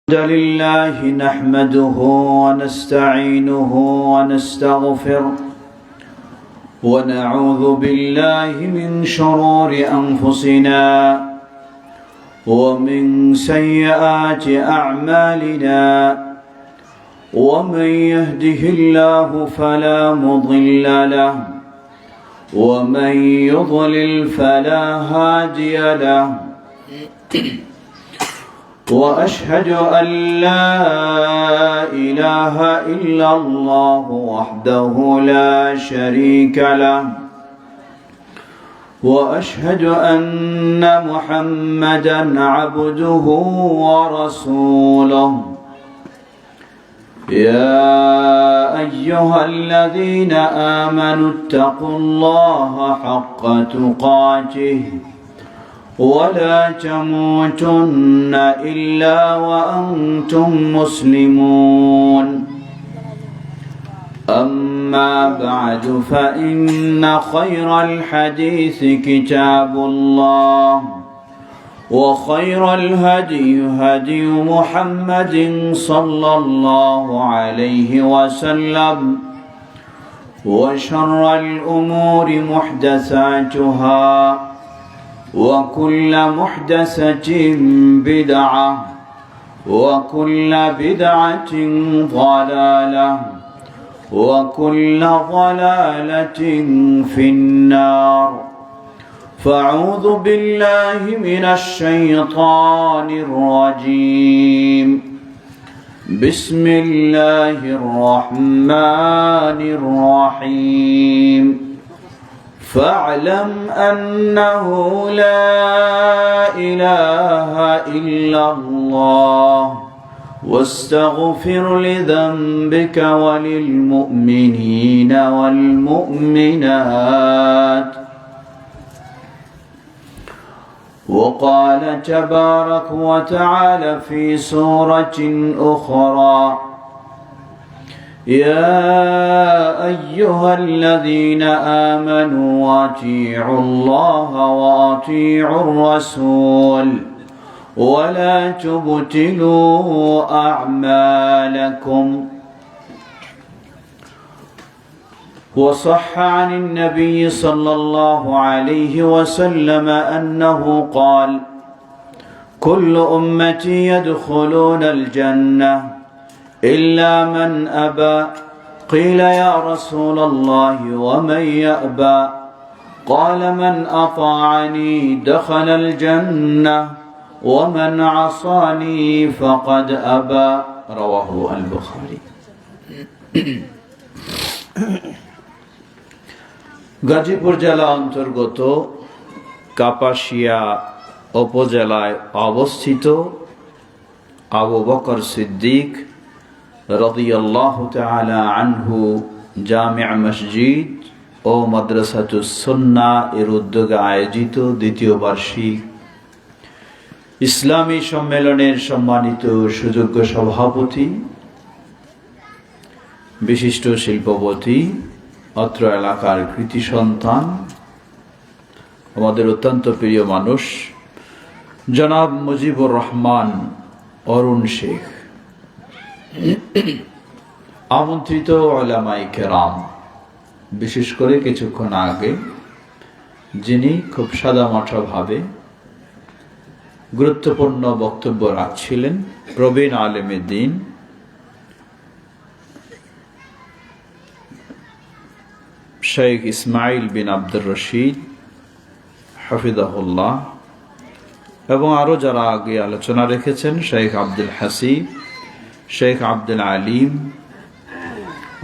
الحمد لله نحمده ونستعينه ونستغفره ونعوذ بالله من شرور أنفسنا ومن سيئات أعمالنا ومن يهده الله فلا مضل له ومن يضلل فلا هادي له وأشهد أن لا إله إلا الله وحده لا شريك له وأشهد أن محمدا عبده ورسوله يا أيها الذين آمنوا اتقوا الله حق تقاته ولا تموتن إلا وأنتم مسلمون أما بعد فإن خير الحديث كتاب الله وخير الهدي هدي محمد صلى الله عليه وسلم وشر الأمور محدثاتها وكل محدثة بدعة وكل بدعة ضلالة وكل ضلالة في النار فأعوذ بالله من الشيطان الرجيم بسم الله الرحمن الرحيم فاعلم أنه لا إله إلا الله واستغفر لذنبك وللمؤمنين والمؤمنات وقال تبارك وتعالى في سورة أخرى يا أيها الذين آمنوا أطيعوا الله وأطيعوا الرسول ولا تبطلوا أعمالكم وصح عن النبي صلى الله عليه وسلم أنه قال كل أمتي يدخلون الجنة إلا من أبى قيل يا رسول الله ومن يأبى قال من أطاعني دخل الجنة ومن عصاني فقد أبى رواه البخاري গাজীপুর জেলা অন্তর্গত কাপাসিয়া উপজেলায় অবস্থিত আবু বকর সিদ্দিক রাদিয়াল্লাহু তাআলা আনহু জামি' মসজিদ ও মাদ্রাসাতুস সুন্নাহ এর উদ্যোগে আয়োজিত দ্বিতীয় বার্ষিক ইসলামী সম্মেলনের সম্মানিত সুযোগ্য সভাপতি, বিশিষ্ট শিল্পপতি, অত্র এলাকার কৃতি সন্তান, আমাদের অত্যন্ত প্রিয় মানুষ জনাব মুজিবুর রহমান অরুণ শেখ, আমন্ত্রিত উলামায়ে কেরাম, বিশেষ করে কিছুক্ষণ আগে যিনি খুব সাদামাটা ভাবে গুরুত্বপূর্ণ বক্তব্য রাখছিলেন, প্রবীণ আলেমে দ্বীন শেখ ইসমাইল বিন আব্দুর রশিদ হাফিজাহুল্লাহ, এবং আরো যারা আগে আলোচনা রেখেছেন শেখ আব্দুল হাসিব, শেখ আব্দুল আলিম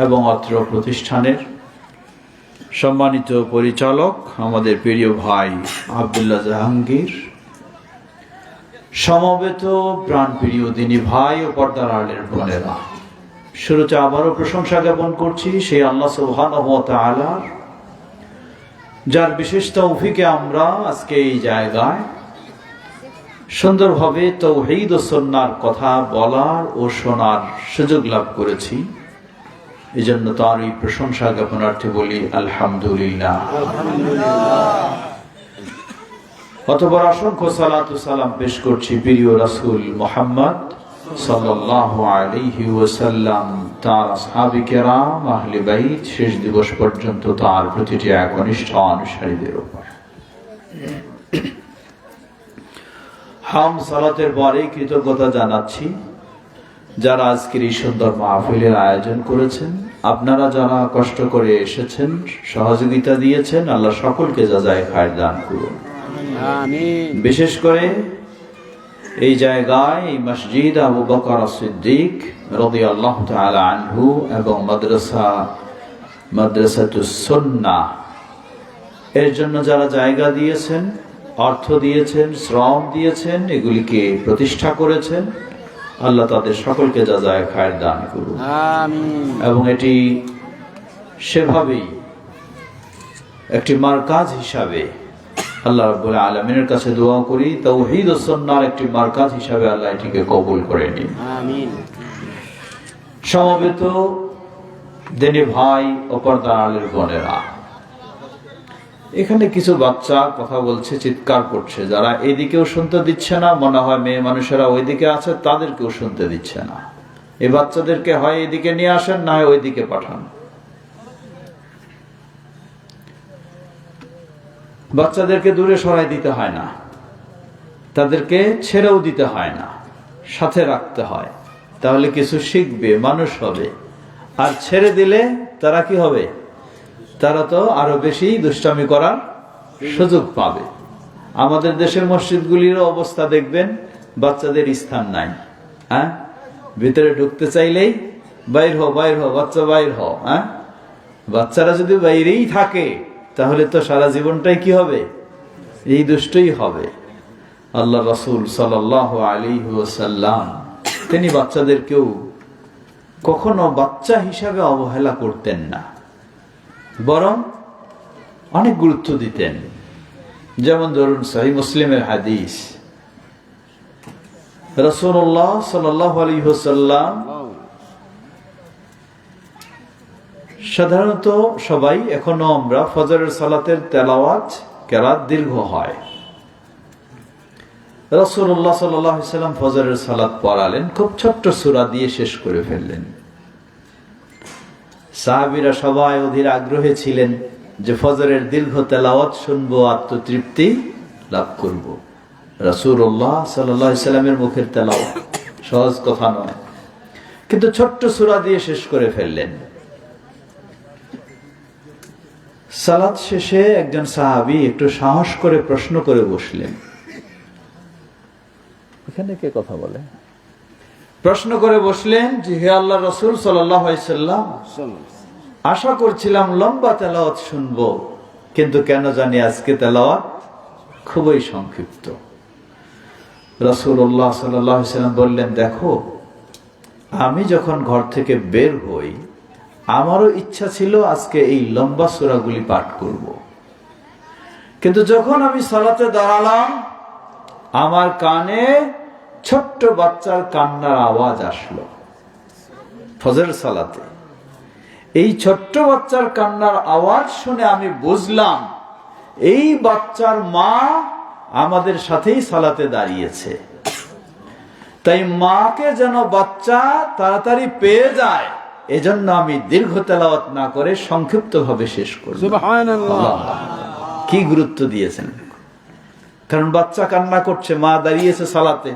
এবং অত্র প্রতিষ্ঠানের সম্মানিত পরিচালক আমাদের প্রিয় ভাই আব্দুল্লাহ জাহাঙ্গীর, সমবেত প্রাণপ্রিয় দিনী ভাই ও পর্দার আড়ালের বোনেরা, শুরুতে আবারও প্রশংসা জ্ঞাপন করছি সেই আল্লাহ সুবহানাহু ওয়া তাআলা যার বিশেষ তৌফিকে আমরা আজকে এই জায়গায় সুন্দরভাবে তাওহীদ ও সুন্নাহর কথা বলার ও শোনার সুযোগ লাভ করেছি। এজন্য তার এই প্রশংসা জ্ঞাপনার্থে বলি আলহামদুলিল্লাহ। অতঃপর অসংখ্য সালাত ও সালাম পেশ করছি প্রিয় রাসূল মুহাম্মদ সাল্লাল্লাহু আলাইহি ওয়াসাল্লাম, তার আসহাবে কেরাম, আহলে বাইত শেষ দিবস পর্যন্ত তার প্রতিটি একনিষ্ঠ অনুসারীদের উপর। হাম সালাতের পরে কৃতজ্ঞতা জানাচ্ছি যারা আজকের এই সুন্দর মাহফিলের আয়োজন করেছেন, আপনারা যারা কষ্ট করে এসেছেন, সহযোগিতা দিয়েছেন, আল্লাহ সকলকে জাযায়ে খায়র দান করুন। আমিন। বিশেষ করে এই জায়গায়, এই মসজিদ আবু বকর সিদ্দিক রাদিয়াল্লাহু তাআলা আনহু এবং মাদ্রাসাতুস সুন্নাহ এর জন্য যারা জায়গা দিয়েছেন, অর্থ দিয়েছেন, শ্রম দিয়েছেন, এগুলিকে প্রতিষ্ঠা করেছেন, আল্লাহ তাদের সকলকে জাযায়ে খায়র দান করুন। আমিন। এবং এটি সেভাবেই একটি মারকাজ হিসাবে আল্লাহ রাব্বুল আলামিনের কাছে দোয়া করি, তাওহীদ ও সুন্নাহর একটি মারকাজ হিসাবে আল্লাহ এটিকে কবুল করে নিন। আমিন। সমবেত দিনী ভাই ও পর্দার আড়ালের বোনেরা, এখানে কিছু বাচ্চা কথা বলছে, চিৎকার করছে, যারা এদিকেও শুনতে দিচ্ছে না, মনে হয় মেয়ে মানুষেরা ওইদিকে আছে, তাদেরকেও শুনতে দিচ্ছে না। এই বাচ্চাদেরকে হয় এদিকে নিয়ে আসেন, না হয় ওইদিকে পাঠান। বাচ্চাদেরকে দূরে সরাই দিতে হয় না, তাদেরকে ছেড়েও দিতে হয় না, সাথে রাখতে হয়, তাহলে কিছু শিখবে, মানুষ হবে। আর ছেড়ে দিলে তারা কি হবে? তারা তো আরো বেশি দুষ্টামি করার সুযোগ পাবে। আমাদের দেশের মসজিদগুলির অবস্থা দেখবেন, বাচ্চাদের স্থান নাই। হ্যাঁ, ভিতরে ঢুকতে চাইলেই বাইর হও, বাইর হও, বাচ্চা বাইর হও। হ্যাঁ, বাচ্চারা যদি বাইরেই থাকে তাহলে তো সারা জীবনটাই কি হবে? এই দুষ্টই হবে। আল্লাহ রাসূল সাল্লাল্লাহু আলাইহি ওয়াসাল্লাম তিনি বাচ্চাদেরকেও কখনো বাচ্চা হিসাবে অবহেলা করতেন না, বরং অনেক গুরুত্ব দিতেন। যেমন ধরুন সহিহ মুসলিমের হাদিস, রাসূলুল্লাহ সাল্লাল্লাহু আলাইহি ওয়াসাল্লাম সাধারণত সবাই, এখনো আমরা ফজরের সালাতের তেলাওয়াত কেরাত দীর্ঘ হয়। রাসূলুল্লাহ সাল্লাল্লাহু আলাইহি ওয়াসাল্লাম ফজরের সালাত পড়ালেন, খুব ছোট্ট সূরা দিয়ে শেষ করে ফেললেন। সাহাবীরা সবাই অধীর আগ্রহে ছিলেন যে ফজরের দীর্ঘ তেলাওয়াত শুনবো, আত্মতৃপ্তি লাভ করব। রাসূলুল্লাহ সাল্লাল্লাহু আলাইহি ওয়াসাল্লামের মুখের তেলাওয়াত সহজ কথা নয়, কিন্তু ছোট্ট সূরা দিয়ে শেষ করে ফেললেন। সালাত শেষে একজন সাহাবী একটু সাহস করে প্রশ্ন করে বসলেন। এখানে কে কথা বলে? প্রশ্ন করে বসলেন যে, হে আল্লাহর রাসূল সাল্লাল্লাহু আলাইহি ওয়াসাল্লাম, আশা করছিলাম লম্বা তেলাওয়াত শুনবো, কিন্তু কেন জানি আজকে তেলাওয়াত খুবই সংক্ষিপ্ত। রাসূলুল্লাহ সাল্লাল্লাহু আলাইহি ওয়াসাল্লাম বললেন, দেখো, আমি যখন ঘর থেকে বের হই আমারও ইচ্ছা ছিল আজকে এই লম্বা সূরাগুলি পাঠ করব, কিন্তু যখন আমি সালাতে দাঁড়ালাম আমার কানে ছোট্ট বাচ্চার কান্নার আওয়াজ আসলো। ফজর সালাতে এই ছোট্ট বাচ্চার কান্নার আওয়াজ শুনে আমি বুঝলাম এই বাচ্চার মা আমাদের সাথেই সালাতে দাঁড়িয়েছে। তাই মাকে যেন বাচ্চা তাড়াতাড়ি পেয়ে যায়, এজন্য আমি দীর্ঘ তেলাওয়াত না করে সংক্ষিপ্ত ভাবে শেষ করব। সুবহানাল্লাহ, কি গুরুত্ব দিয়েছেন! কারণ বাচ্চা কান্না করছে, মা দাঁড়িয়েছে সালাতে,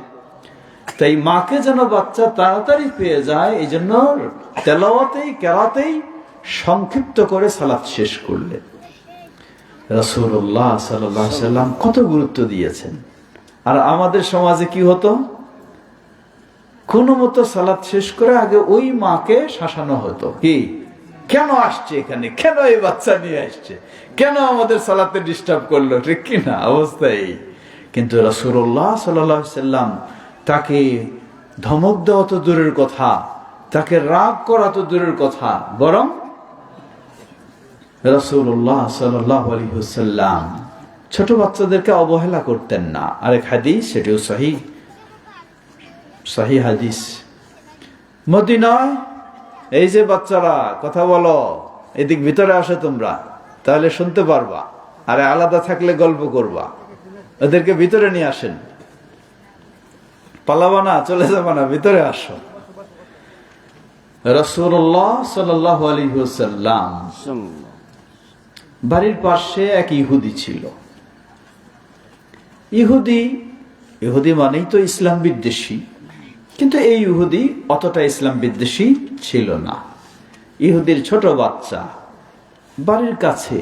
তাই মাকে যেন বাচ্চা তাড়াতাড়ি পেয়ে যায়, এই জন্য তেলাওয়াতেই কেরাতেই সংক্ষিপ্ত করে সালাত শেষ করলেন। রাসূলুল্লাহ সাল্লাল্লাহু আলাইহি ওয়াসাল্লাম কত গুরুত্ব দিয়েছেন। আর আমাদের সমাজে কি হতো, কোন মতো সালাত শেষ করে আগে ওই মাকে শাসানো হতো, কি কেন আসছে এখানে, কেন এই বাচ্চা নিয়ে আসছে, কেন আমাদের সালাতে ডিস্টার্ব করলো, ঠিক কিনা অবস্থায়। কিন্তু রাসূলুল্লাহ সাল্লাল্লাহু আলাইহি ওয়াসাল্লাম তাকে ধমক দেওয়া তো দূরের কথা, তাকে রাগ করা তো দূরের কথা, বরং রাসূলুল্লাহ সাল্লাল্লাহু আলাইহি ওয়াসাল্লাম ছোট বাচ্চাদেরকে অবহেলা করতেন না। আরেক হাদিস, সেটিও সহিহ হাদিস, মদিনায় এই যে বাচ্চারা কথা বলো, এদিক ভিতরে আসে তোমরা, তাহলে শুনতে পারবা, আরে আলাদা থাকলে গল্প করবা, ওদেরকে ভিতরে নিয়ে আসেন। পালাবা না, চলে যাবা না, ভিতরে আসো। রাসূলুল্লাহ সাল্লাল্লাহু আলাইহি ওয়াসাল্লাম বাড়ির পাশে এক ইহুদি ছিল। ইহুদি মানেই তো ইসলাম বিদ্বেষী, কিন্তু এই ইহুদি অতটা ইসলাম বিদ্বেষী ছিল না। ইহুদির ছোট বাচ্চা বাড়ির কাছে।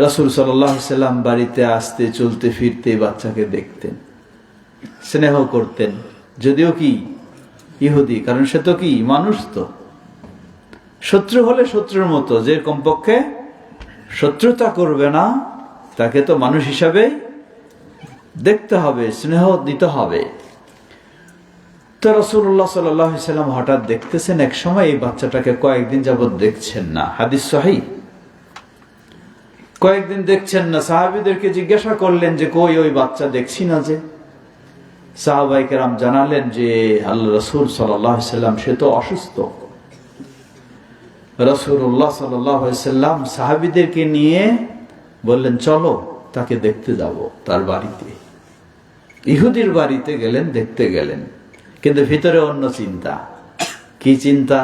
রাসূল সাল্লাল্লাহু আলাইহি ওয়াসাল্লাম বাড়িতে আসতে চলতে ফিরতে বাচ্চাকে দেখতেন, স্নেহ করতেন। যদিও কি ইহুদি, কারণ সে তো কি মানুষ, তো শত্রু হলে শত্রুর মতো, যে কমপক্ষে শত্রুতা করবে না তাকে তো মানুষ হিসাবে দেখতে হবে, স্নেহ দিতে হবে। তো রাসূলুল্লাহ সাল্লাল্লাহু আলাইহি ওয়াসাল্লাম হঠাৎ দেখতেছেন এক সময় এই বাচ্চাটাকে কয়েকদিন যাবত দেখছেন না। হাদিস সহিহ। কয়েকদিন দেখছেন না। সাহাবীদেরকে জিজ্ঞাসা করলেন যে কই ওই বাচ্চা, দেখছি না যে। সাহাবায়ে কেরাম জানালেন যে আল্লাহ রাসূল সাল্লাল্লাহু আলাইহি ওয়াসাল্লাম সে তো অসুস্থ। রাসূলুল্লাহ সাল্লাল্লাহু আলাইহি ওয়াসাল্লাম সাহাবীদেরকে নিয়ে বললেন চলো তাকে দেখতে যাব তার বাড়িতে। ইহুদির বাড়িতে গেলেন, দেখতে গেলেন, কিন্তু ভিতরে অন্য চিন্তা। কি চিন্তা?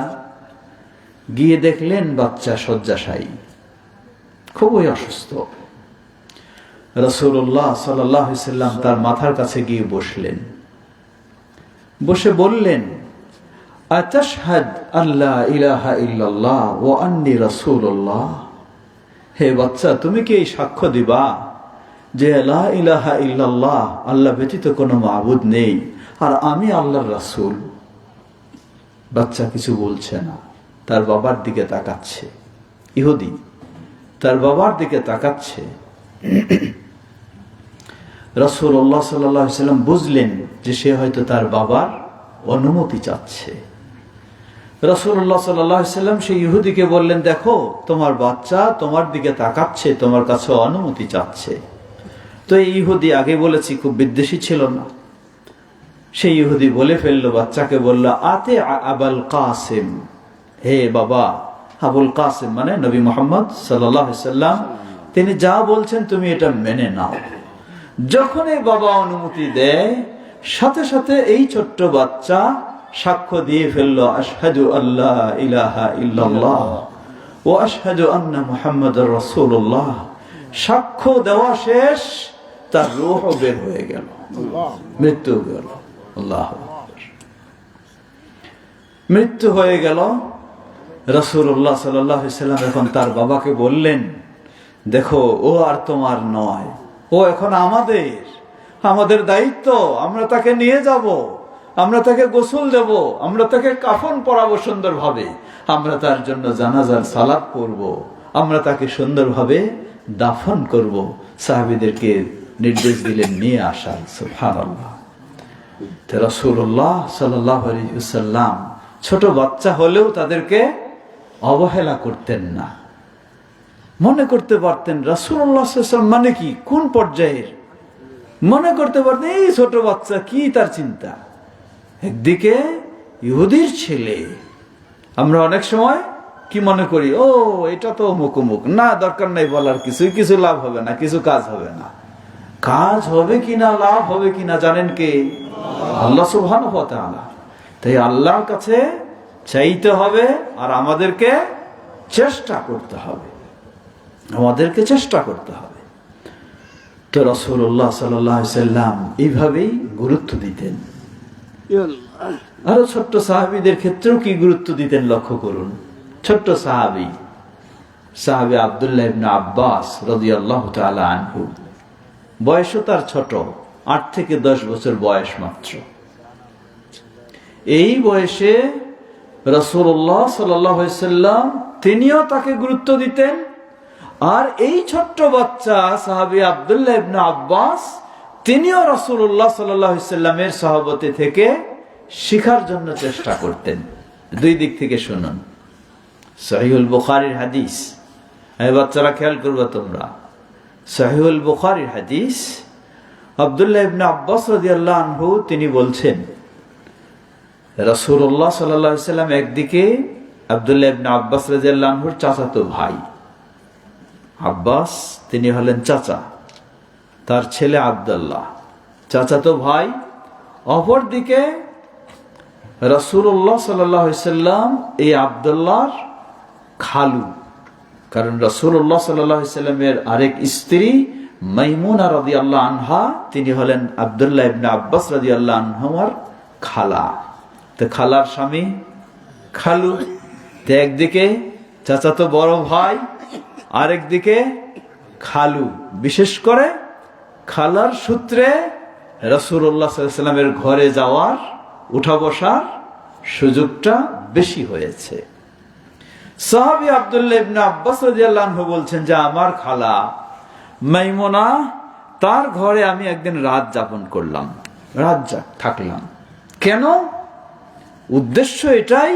গিয়ে দেখলেন বাচ্চা শয্যাশায়ী, খুবই অসুস্থ। রাসূলুল্লাহ সাল্লাল্লাহু আলাইহি ওয়াসাল্লাম তার মাথার কাছে গিয়ে বসলেন। বসে বললেন, আতাশহাদ আল্লা ইলাহা ইল্লাল্লাহ ওয়া আন্নী রাসূলুল্লাহ। হে বাচ্চা, তুমি কি এই সাক্ষ্য দিবা যে লা ইলাহা ইল্লাল্লাহ, আল্লাহ ব্যতীত কোনো মাবুদ নেই, আর আমি আল্লাহর রাসূল? বাচ্চা কিছু বলছে না, তার বাবার দিকে তাকাচ্ছে। ইহুদি তার বাবার দিকে তাকাচ্ছে। রাসূলুল্লাহ সাল্লাল্লাহু আলাইহি ওয়াসাল্লাম বুঝলেন যে সে হয়তো তার বাবার অনুমতি চাচ্ছে। রাসূলুল্লাহ সাল্লাল্লাহু আলাইহি ওয়াসাল্লাম সেই ইহুদিকে বললেন, দেখো তোমার বাচ্চা তোমার দিকে তাকাচ্ছে, তোমার কাছে অনুমতি চাচ্ছে। তো এই ইহুদি, আগে বলেছি, খুব বিদ্বেষী ছিল না। সেই ইহুদি বলে ফেললো, বাচ্চাকে বলল, আতে আবুল কাসিম, হে বাবা আবুল কাসিম, মানে নবী মুহাম্মদ সাল্লাল্লাহু আলাইহি ওয়াসাল্লাম, তিনি যা বলছেন তুমি এটা মেনে নাও। যখন এই বাবা অনুমতি দেয়, সাথে সাথে এই ছোট্ট বাচ্চা সাক্ষ্য দিয়ে ফেললো, আশহাদু আল্লা ইলাহা ইল্লাল্লাহ ওয়া আশহাদু আন্না মুহাম্মাদুর রাসূলুল্লাহ। সাক্ষ্য দেওয়া শেষ, তার রূহ বের হয়ে গেল, মৃত্যু গেল। আল্লাহু আকবার। মৃত্যু হয়ে গেল। রাসূলুল্লাহ সাল্লাল্লাহু আলাইহি ওয়াসাল্লাম এখন তার বাবাকে বললেন, দেখো ও আর তোমার নয়, ও এখন আমাদের দায়িত্ব। আমরা তাকে নিয়ে যাব, আমরা তাকে গোসল দেব, আমরা তাকে কাফন পরাবো সুন্দরভাবে, আমরা তার জন্য জানাজার সালাত পড়ব, আমরা তাকে সুন্দরভাবে দাফন করব। সাহাবীদেরকে নির্দেশ দিলেন নিয়ে আসার। সুবহানাল্লাহ। রাসূলুল্লাহ সাল্লাল্লাহু আলাইহি ওয়াসাল্লাম ছোট বাচ্চা হলেও তাদেরকে অবহেলা করতেন না। মনে করতে পারতেন রাসূলুল্লাহ সাল্লাল্লাহু আলাইহি ওয়াসাল্লাম মানে কি, কোন পর্যায়ের, মনে করতে পারতেন এই ছোট বাচ্চা, কি তার চিন্তা। একদিকে ইহুদির ছেলে। আমরা অনেক সময় কি মনে করি, ও এটা তো মুকুমুক, না দরকার নাই বলার, কিছু লাভ হবে না, কিছু কাজ হবে না। কাজ হবে কিনা, লাভ হবে কিনা জানেন কে? আল্লাহ সুবহানাহু ওয়া তাআলা। তাই আল্লাহর কাছে চাইতে হবে, আর আমাদেরকে চেষ্টা করতে হবে, তো রাসূলুল্লাহ সাল্লাল্লাহু আলাইহি ওয়াসাল্লাম এইভাবেই গুরুত্ব দিতেন। আরো ছোট্ট সাহাবীদের ক্ষেত্রেও কি গুরুত্ব দিতেন লক্ষ্য করুন। ছোট্ট সাহাবী আব্দুল্লাহ ইবনে আব্বাস রাদিয়াল্লাহু তাআলা আনহু, বয়সও তার ছোট, 8 থেকে 10 বছর বয়স মাত্র। এই বয়সে রাসূলুল্লাহ সাল্লাল্লাহু আলাইহি ওয়াসাল্লাম তিনিও তাকে গুরুত্ব দিতেন, আর এই ছোট্ট বাচ্চা সাহাবী আব্দুল্লাহ ইবনে আব্বাস তিনিও রাসূলুল্লাহ সাল্লাল্লাহু আলাইহি ওয়াসাল্লামের সাহাবতে থেকে শিখার জন্য চেষ্টা করতেন। দুই দিক থেকে শুনুন। সহিহুল বুখারীর হাদিস, এই বাচ্চারা খেয়াল করবে তোমরা, সহিহুল বুখারীর হাদিস, আব্দুল্লাহ ইবনে আব্বাস রাদিয়াল্লাহু আনহু তিনি বলছেন, রাসূলুল্লাহ সাল্লাল্লাহু আলাইহি ওয়াসাল্লাম একদিকে আব্দুল্লাহ ইবনে আব্বাস রাদিয়াল্লাহু আনহুর চাচাতো ভাই আব্বাস, তিনি হলেন চাচা, তার ছেলে আব্দুল্লাহ চাচাতো ভাই, অপরদিকে রাসূলুল্লাহ সাল্লাল্লাহু আলাইহি সাল্লাম এই আব্দুল্লাহর খালু, কারণ রাসূলুল্লাহ সাল্লাল্লাহু আলাইহি সাল্লামের আরেক স্ত্রী মাইমুনা রাদিয়াল্লাহু আনহা, তিনি হলেন আব্দুল্লাহ ইবনে আব্বাস রাদিয়াল্লাহু আনহুর খালা। তো খালার স্বামী খালু, তো একদিকে চাচাতো বড় ভাই, আরেকদিকে খালু। বিশেষ করে খালার সূত্রে রাসূলুল্লাহ সাল্লাল্লাহু আলাইহি সাল্লামের ঘরে যাওয়ার, উঠা বসার সুযোগটা বেশি হয়েছে। সাহাবী আব্দুল্লাহ ইবনে আব্বাস রাদিয়াল্লাহু আনহু বলছেন যে আমার খালা মাইমুনা, তার ঘরে আমি একদিন রাত যাপন করলাম, রাত থাকলাম। কেন? উদ্দেশ্য এটাই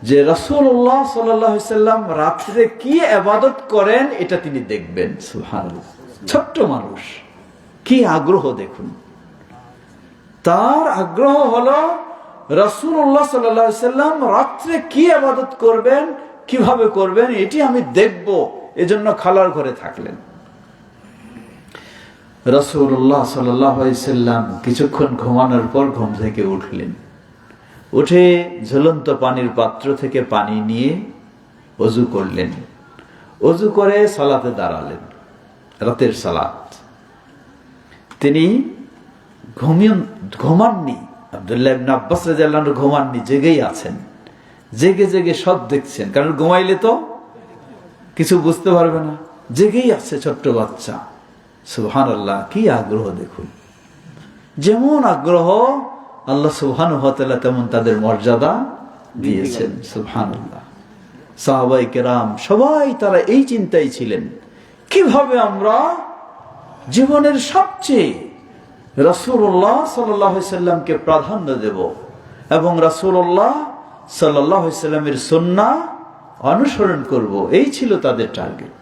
যে রাসূলুল্লাহ সাল্লাল্লাহু আলাইহি সাল্লাম রাত্রে কি ইবাদত করেন এটা তিনি দেখবেন। সুবহানাল্লাহ, ছোট্ট মানুষ, কি আগ্রহ দেখুন। তার আগ্রহ হলো রাসূলুল্লাহ সাল্লাল্লাহু আলাইহি সাল্লাম রাত্রে কি ইবাদত করবেন, কিভাবে করবেন, এটি আমি দেখব, এজন্য খালার ঘরে থাকলেন। রাসূলুল্লাহ সাল্লাল্লাহু আলাইহি সাল্লাম কিছুক্ষণ ঘুমানোর পর ঘুম থেকে উঠলেন। উঠে ঝুলন্ত পানির পাত্র থেকে পানি নিয়ে ওযু করলেন। ওযু করে সালাতে দাঁড়ালেন, রাতের সালাত। তিনি ঘুমাননি, আব্দুল্লাহ ইবনে আব্বাস রাদিয়াল্লাহু আনহু ঘুমাননি, জেগেই আছেন। জেগে জেগে সব দেখছেন, কারণ ঘুমাইলে তো কিছু বুঝতে পারবে না। জেগেই আছে ছোট্ট বাচ্চা। সুবহানাল্লাহ, কি আগ্রহ দেখুন। যেমন আগ্রহ আল্লাহ সুবহানাহু ওয়া তাআলা তেমন তাদের মর্যাদা দিয়েছেন। সুবহানাল্লাহ। সাহাবায়ে কেরাম সবাই তারা এই চিন্তায় ছিলেন, কিভাবে আমরা জীবনের সবচেয়ে রাসূলুল্লাহ সাল্লাল্লাহু আলাইহি সাল্লামকে প্রাধান্য দেব এবং রাসূলুল্লাহ সাল্লাল্লাহু আলাইহি সাল্লামের সুন্নাহ অনুসরণ করব, এই ছিল তাদের টার্গেট।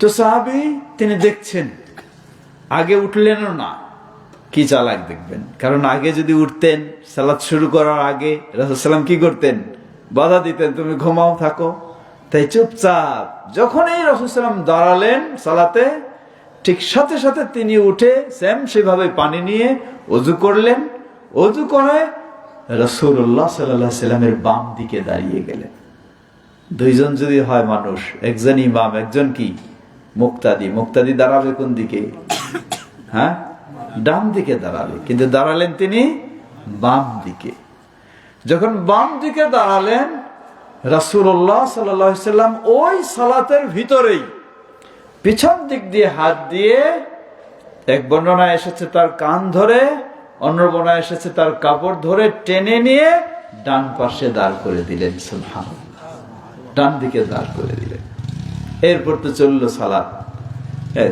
তো সাহাবী তিনি দেখছেন, আগে উঠলেনও না, কি চালাক দেখবেন। কারণ আগে যদি উঠতেন, সালাত শুরু করার আগে রাসূল সাল্লাম কি করতেন? বাধা দিতেন, তুমি ঘুমাও, থাকো। তাই চুপচাপ যখনই রাসূল সাল্লাম দাঁড়ালেন সালাতে, ঠিক সাথে সাথে তিনি উঠে সেভাবে পানি নিয়ে ওযু করলেন। ওযু করে রাসূলুল্লাহ সাল্লাল্লাহু আলাইহি সাল্লামের বাম দিকে দাঁড়িয়ে গেলেন। দুইজন যদি হয় মানুষ, একজন ইমাম, একজন কি মুক্তাদি। মুক্তাদি দাঁড়াবে কোন দিকে? হ্যাঁ, ডান দিকে দাঁড়াবে, কিন্তু দাঁড়ালেন তিনি বাম দিকে। যখন বাম দিকে দাঁড়ালেন, রাসূলুল্লাহ সাল্লাল্লাহু আলাইহি সাল্লাম ওই সালাতের ভিতরেই পিছন দিক দিয়ে হাত দিয়ে, এক বর্ণনায় এসেছে তার কান ধরে, অন্য বর্ণনায় এসেছে তার কাপড় ধরে টেনে নিয়ে ডান পাশে দাঁড় করে দিলেন। সুবহানাল্লাহ, ডান দিকে দাঁড় করে দিলেন। এরপর তো চললো সালাত,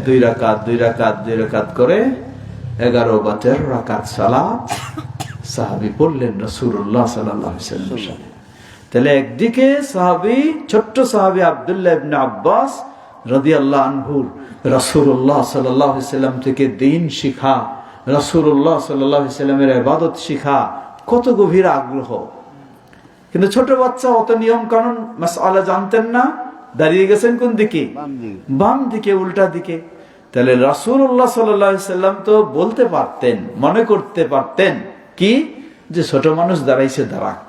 2 রাকাত 2 রাকাত 2 রাকাত করে 11 বা 13 রাকাত সালাত সাহাবী পড়লেন রাসূলুল্লাহ সাল্লাল্লাহু আলাইহি ওয়াসাল্লামের সাথে। তাহলে একদিকে সাহাবী, ছোট্ট সাহাবী আব্দুল্লাহ ইবনে আব্বাস রাদিয়াল্লাহু আনহু রাসূলুল্লাহ সাল্লাল্লাহু আলাইহি ওয়াসাল্লাম থেকে দ্বীন শিখা, রাসূলুল্লাহ সাল্লাল্লাহু আলাইহি ওয়াসাল্লামের ইবাদত শিখা, কত গভীর আগ্রহ। কিন্তু ছোট বাচ্চা অত নিয়ম কানুন মাসআলা জানতেন না, দাঁড়িয়ে গেছেন কোন দিকে? বাম দিকে, উল্টা দিকে। তাহলে রাসূলুল্লাহ সাল্লাল্লাহু আলাইহি ওয়াসাল্লাম তো বলতে পারতেন, মনে করতে পারতেন কি, যে ছোট মানুষ দাঁড়াইছে, দাঁড়াক,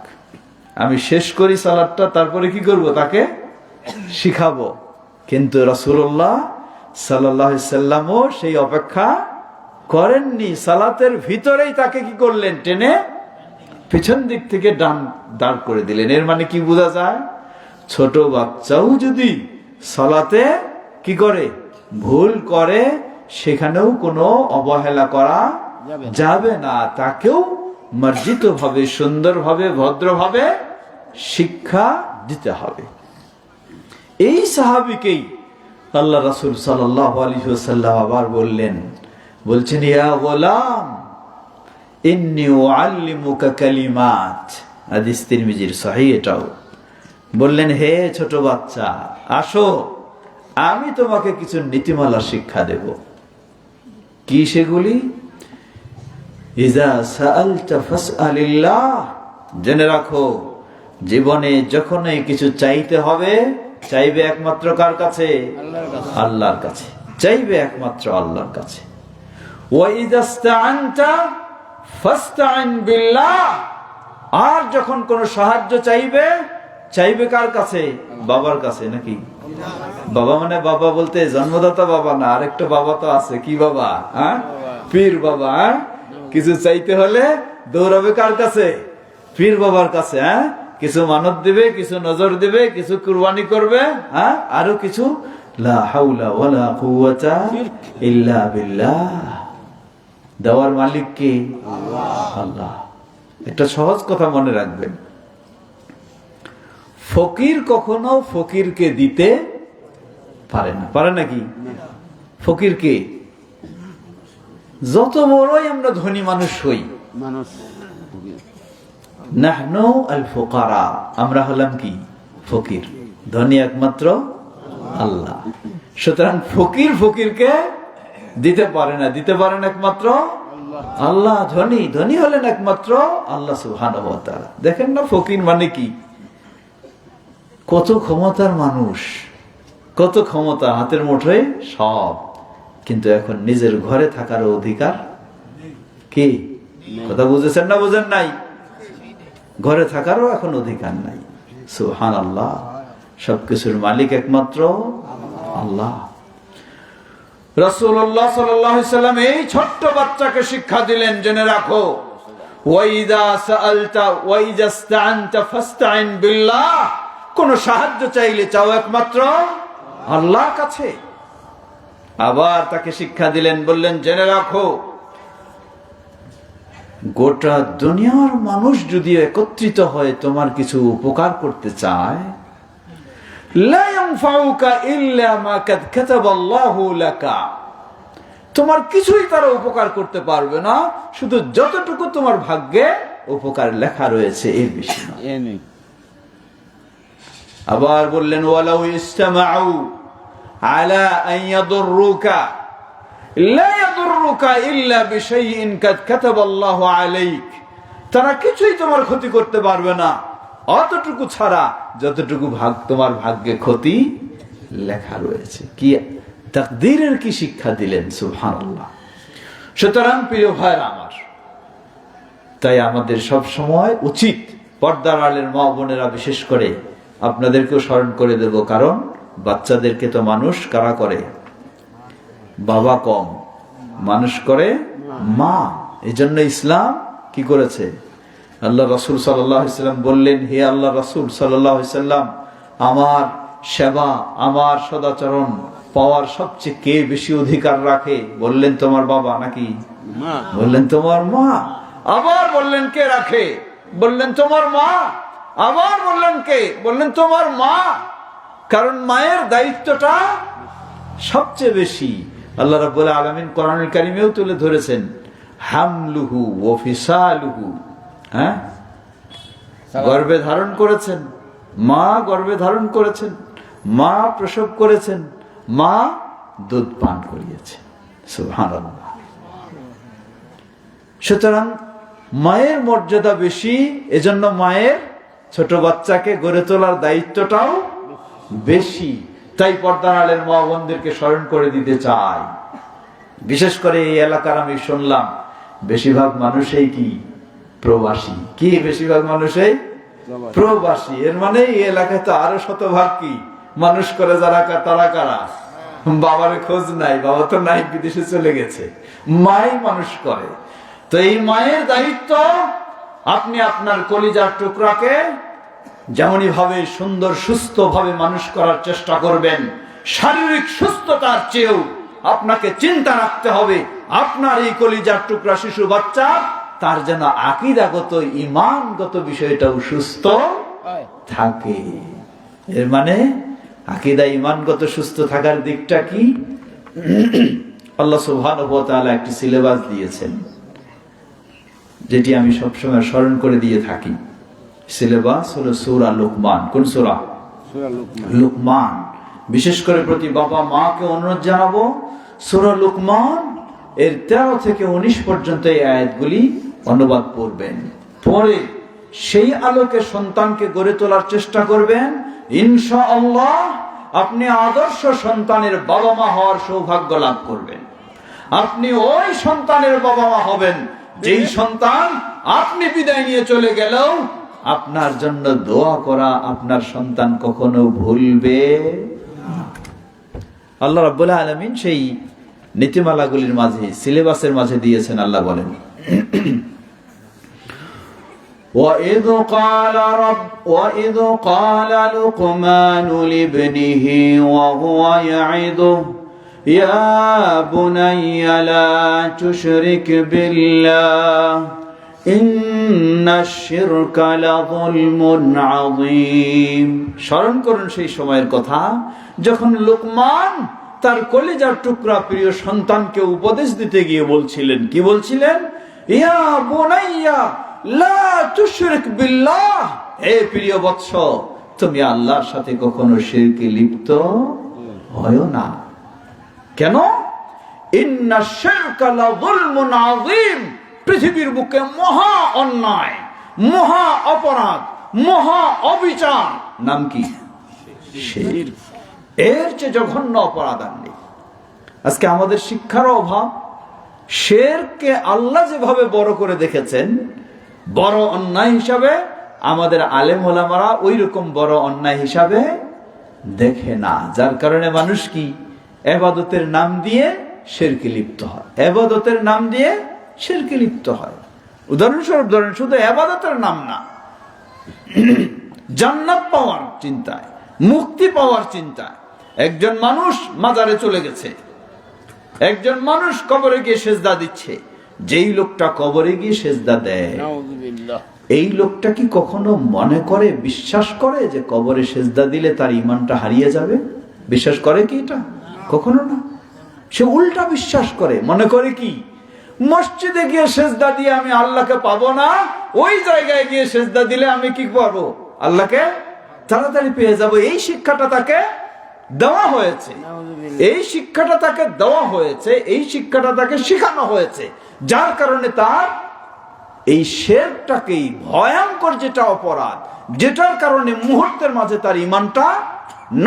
আমি শেষ করি সালাতটা, তারপরে কি করব, তাকে শিখাবো। কিন্তু রাসূলুল্লাহ সাল্লাল্লাহু আলাইহি ওয়াসাল্লামও সেই অপেক্ষা করেননি। সালাতের ভিতরেই তাকে কি করলেন? টেনে পিছন দিক থেকে দাঁড় করে দিলেন। এর মানে কি বোঝা যায়? ছোট বাচ্চাও যদি সালাতে কি করে, ভুল করে, সেখানেও কোনো অবহেলা করা যাবে না। তাকেও মার্জিত ভাবে, সুন্দরভাবে, ভদ্রভাবে শিক্ষা দিতে হবে। এই সাহাবীকেই আল্লাহ রাসূল সাল্লাল্লাহু আলাইহি ওয়াসাল্লাম আবার বলছেন, ইয়া গোলাম ইন্নী উআল্লিমুকা কালিমাত। হাদিস তিরমিজির সহিহ এটাও। বললেন, হে ছোট বাচ্চা, আসো, আমি তোমাকে কিছু নীতিমালা শিক্ষা দেব। কি সেগুলি? ইযা সাআলতা ফাসআলিল্লাহ। জেনে রাখো, জীবনে যখনই কিছু চাইতে হবে, চাইবে একমাত্র কার কাছে? আল্লাহর কাছে। চাইবে একমাত্র আল্লাহর কাছে। ওয়া ইযাস্তাআনতা ফাস্তাইন বিল্লাহ, আর যখন কোনো সাহায্য চাইবে কার কাছে? বাবার কাছে। নাকি বাবা মানে বাবা বলতে জন্মদাতা বাবা না, আরেকটা বাবা তো আছে। কি বাবা? হ্যাঁ, পীর বাবা। কিছু চাইতে হলে দৌড়াবে কার কাছে? পীর বাবার কাছে। হ্যাঁ, কিছু মানত দিবে, কিছু নজর দিবে, কিছু কুরবানি করবে, হ্যাঁ, আরো কিছু। লা হাওলা ওয়ালা কুওয়াতা ইল্লা বিল্লাহ। দেওয়ার মালিক কে? আল্লাহ। একটা সহজ কথা মনে রাখবেন, ফকির কখনো ফকিরকে দিতে পারে না। পারে নাকি? ফকিরকে যত বড়ই আমরা ধনী মানুষ হই, নাহনু আল ফুকারা, আমরা হলাম কি? ফকির। ধনী একমাত্র আল্লাহ। সুতরাং ফকিরকে দিতে পারে না, দিতে পারেন একমাত্র আল্লাহ। ধনী হলেন একমাত্র আল্লাহ সুবহানাহু ওয়া তাআলা। দেখেন না, ফকির মানে কি? কত ক্ষমতার মানুষ, কত ক্ষমতা হাতের মুঠোয় সব, কিন্তু এখন নিজের ঘরে থাকার অধিকার কি? কথা বুঝেছেন না বুঝেন নাই? ঘরে থাকারও এখন অধিকার নাই। সুবহানাল্লাহ। সবকিছুর মালিক একমাত্র আল্লাহ। রাসূলুল্লাহ সাল্লাল্লাহু আলাইহি সাল্লাম এই ছোট্ট বাচ্চাকে শিক্ষা দিলেন, জেনে রাখো, ওয়াইদা সাআলতা ওয়াইজাস্তাআনতা ফাস্তাইন বিল্লাহ। কোন সাহায্য চাইলে চাও একমাত্র আল্লাহর কাছে। আবার তাকে শিক্ষা দিলেন, বললেন, জেনে রাখো, গোটা দুনিয়ার মানুষ যদি একত্রিত হয়ে তোমার কিছু উপকার করতে চায়, লা ইয়ানফাউকা ইল্লা মা কাদ কাতাবাল্লাহু লাকা, তোমার কিছুই তারা উপকার করতে পারবে না, শুধু যতটুকু তোমার ভাগ্যে উপকার লেখা রয়েছে, এর বেশি না। আবার বললেন, ওয়ালাউ ইসতামাউ আলা আন ইয়াদুররুকা লা ইয়াদুররুকা ইল্লা বিশাইইন কাদ কাতাবাল্লাহু আলাইক, তারা কিছুই তোমার ক্ষতি করতে পারবে না অতটুকু ছাড়া যতটুকু তোমার ভাগ্যে ক্ষতি লেখা রয়েছে। কি তাকদীরের কি শিক্ষা দিলেন! সুবহানাল্লাহ। সুতরাং প্রিয় ভাইরা আমার, তাই আমাদের সব সময় উচিত, পর্দার আড়ালের মা বোনেরা বিশেষ করে আপনাদেরকেও স্মরণ করে দেব, কারণ বাচ্চাদেরকে তো মানুষ কারা করে? বাবা কম, মানুষ করে মা। এই জন্য ইসলাম কি করেছে? আল্লাহ রাসূল সাল্লাল্লাহু আলাইহি ওয়াসাল্লাম বললেন, হে আল্লাহ রাসূল সাল্লাল্লাহু আলাইহি ওয়াসাল্লাম, আমার সেবা, আমার সদাচরণ পাওয়ার সবচেয়ে কে বেশি অধিকার রাখে? বললেন, তোমার বাবা। নাকি? বললেন, তোমার মা। আবার বললেন, কে রাখে? বললেন, তোমার মা। আবার বললেন, কে? বললেন, তোমার মা। কারণ মায়ের দায়িত্বটা সবচেয়ে বেশি। আল্লাহ রাব্বুল আলামিন কোরআনুল কারীমেও তুলে ধরেছেন, হামলুহু ওয়া ফিসালুহু, হ্যাঁ, গর্ভে ধারণ করেছেন, মা গর্ভে ধারণ করেছেন, মা প্রসব করেছেন, মা দুধ পান করিয়েছেন। সুবহানাল্লাহ। সুতরাং মায়ের মর্যাদা বেশি, এজন্য মায়ের ছোট বাচ্চাকে গড়ে তোলার দায়িত্বটাও বেশি। তাই পর্দার আড়ালের মা বোনদেরকে স্মরণ করে দিতে চাই। বিশেষ করে এই এলাকার আমি শুনলাম বেশিরভাগ মানুষই কি? প্রবাসী। কি বেশিরভাগ মানুষই প্রবাসী। এর মানে এই এলাকায় তো আরো শতভাগ কি মানুষ করে যারা, তারা কারা? বাবার খোঁজ নাই, বাবা তো নাই, বিদেশে চলে গেছে, মাই মানুষ করে। তো এই মায়ের দায়িত্ব, আপনি আপনার কলিজার টুকরাকে যেমনই ভাবে সুন্দর সুস্থ ভাবে মানুষ করার চেষ্টা করবেন, শারীরিক সুস্থতার চেয়েও আপনাকে চিন্তা রাখতে হবে আপনার এই কলিজার টুকরা শিশু বাচ্চা, তার যেন আকীদাগত, ঈমানগত বিষয়টাও সুস্থ থাকে। এর মানে আকীদা, ঈমানগত সুস্থ থাকার দিকটা কি? আল্লাহ সুবহানাহু ওয়া তাআলা একটি সিলেবাস দিয়েছেন, যেটি আমি সবসময় স্মরণ করে দিয়ে থাকি। সিলেবাস হলো সূরা লুকমান। কোন সূরা? লুকমান। বিশেষ করে প্রতি বাবা মাকে অনুরোধ জানাবো, সূরা লুকমান এর 13 থেকে 19 পর্যন্ত এই আয়াতগুলি অনুবাদ করবেন, পরে সেই আলোকে সন্তানকে গড়ে তোলার চেষ্টা করবেন। ইনশাআল্লাহ আপনি আদর্শ সন্তানের বাবা মা হওয়ার সৌভাগ্য লাভ করবেন। আপনি ওই সন্তানের বাবা মা হবেন যেই সন্তান আপনি বিদায় নিয়ে চলে গেলেও আপনার জন্য দোয়া করা আপনার সন্তান কখনো ভুলবে না। আল্লাহ রাব্বুল আলামিন সেই নীতিমালাগুলির মাঝে, সিলেবাসের মাঝে দিয়েছেন। আল্লাহ বলেন, وَإِذْ قَالَ لُقْمَانُ لِابْنِهِ وَهُوَ يَعِظُهُ يَا بُنَيَّ لَا تُشْرِكْ بِاللَّهِ إِنَّ الشِّرْكَ لَظُلْمٌ عَظِيمٌ। স্মরণ করুন সেই সময়ের কথা যখন লোকমান তার কলিজার টুকরা প্রিয় সন্তানকে উপদেশ দিতে গিয়ে বলছিলেন, কি বলছিলেন? ইয়া বুনাইয়া লা তুশরিক বিল্লাহ, হে প্রিয় বৎস, তুমি আল্লাহর সাথে কখনো শিরকে লিপ্ত হয়ো না। কেন? ইন্নাশ শিরকা লাযুলমুন আযীম, পৃথিবীর বুকে মহা অন্যায়, মহা অপরাধ, মহা অবিচার নাম কি? শিরক। এর চেয়ে জঘন্য অপরাধ আর নেই। আজকে আমাদের শিক্ষার অভাব। শিরককে আল্লাহ যেভাবে বড় করে দেখেছেন, বড় অন্যায় হিসাবে, আমাদের আলেম ওলামারা ওই রকম বড় অন্যায় হিসাবে দেখে না। যার কারণে মানুষ কি ইবাদতের নাম দিয়ে শিরকে লিপ্ত হয়, ইবাদতের নাম দিয়ে শিরকে লিপ্ত হয়। উদাহরণস্বরূপ ধরেন, শুধু ইবাদতের নাম না, জান্নাত পাওয়ার চিন্তায়, মুক্তি পাওয়ার চিন্তায় একজন মানুষ মাজারে চলে গেছে, একজন মানুষ কবরে গিয়ে সেজদা দিচ্ছে। যেই লোকটা কবরে গিয়ে সেজদা দেয়, এই লোকটা কি কখনো মনে করে, বিশ্বাস করে যে কবরে সেজদা দিলে তার ঈমানটা হারিয়ে যাবে? বিশ্বাস করে কি এটা? কখনো না। সে উল্টা বিশ্বাস করে, মনে করে কি মসজিদে গিয়ে সেজদা দিয়ে আমি আল্লাহকে পাবো না, ওই জায়গায় গিয়ে সেজদা দিলে আমি কি পাবো? আল্লাহকে তাড়াতাড়ি পেয়ে যাব। এই শিক্ষাটা তাকে দেওয়া হয়েছে, এই শিক্ষাটা তাকে দেওয়া হয়েছে, এই শিক্ষাটা তাকে শেখানো হয়েছে। যার কারণে তার এই শিরকটাকেই ভয়ঙ্কর যেটা অপরাধ, যেটার কারণে মুহূর্তের মাঝে তার ঈমানটা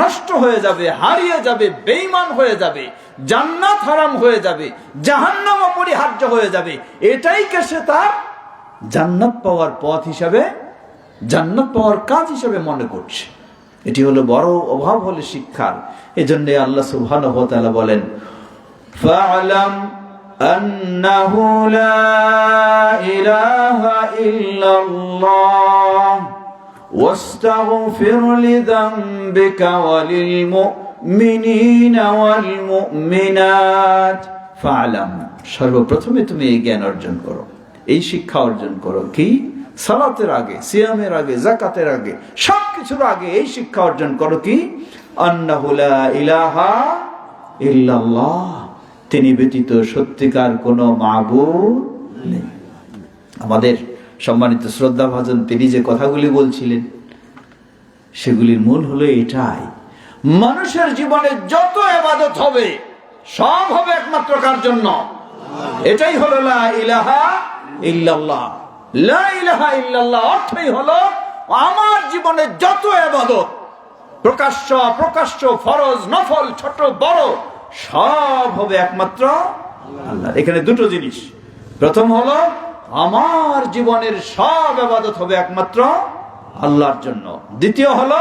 নষ্ট হয়ে যাবে, হারিয়ে যাবে, বেঈমান হয়ে যাবে, জান্নাত হারাম হয়ে যাবে, জাহান্নাম অপরিহার্য হয়ে যাবে, এটাই কে সে তার জান্নাত পাওয়ার পথ হিসাবে, জান্নাত পাওয়ার কাজ হিসাবে মনে করছে। এটি হলো বড় অভাব, হলো শিক্ষার। এজন্য আল্লাহ সুবহানাহু ওয়া তাআলা বলেন, ফা'লাম আন্নাহু লা ইলাহা ইল্লাল্লাহ ওয়াস্তাগফির লিযামবিকা ওয়ালিল মুমিনিনা ওয়াল মুমিনাত। ফা'লাম, সর্বপ্রথমে তুমি এই জ্ঞান অর্জন করো, এই শিক্ষা অর্জন করো। কি? সালাতের আগে, সিয়ামের আগে, যাকাতের আগে, সবকিছুর আগে এই শিক্ষা অর্জন করো কি? আন্নাহু লা ইলাহা ইল্লাল্লাহ, তিনি ব্যতীত সত্যিকার কোনো মাবুদ নেই। আমাদের সম্মানিত শ্রদ্ধাভাজন তিনি যে কথাগুলি বলছিলেন, সেগুলির মূল হলো এটাই, মানুষের জীবনে যত ইবাদত হবে সব হবে একমাত্র কার জন্য? এটাই হলো লা ইলাহা ইল্লাল্লাহ। লা ইলাহা ইল্লাল্লাহ অর্থই হলো আমার জীবনে যত ইবাদত, প্রকাশ্য প্রকাশ্য, ফরজ নফল, ছোট বড়, সব হবে একমাত্র আল্লাহ। এখানে দুটো জিনিস, প্রথম হলো আমার জীবনের সব ইবাদত হবে একমাত্র আল্লাহর জন্য, দ্বিতীয় হলো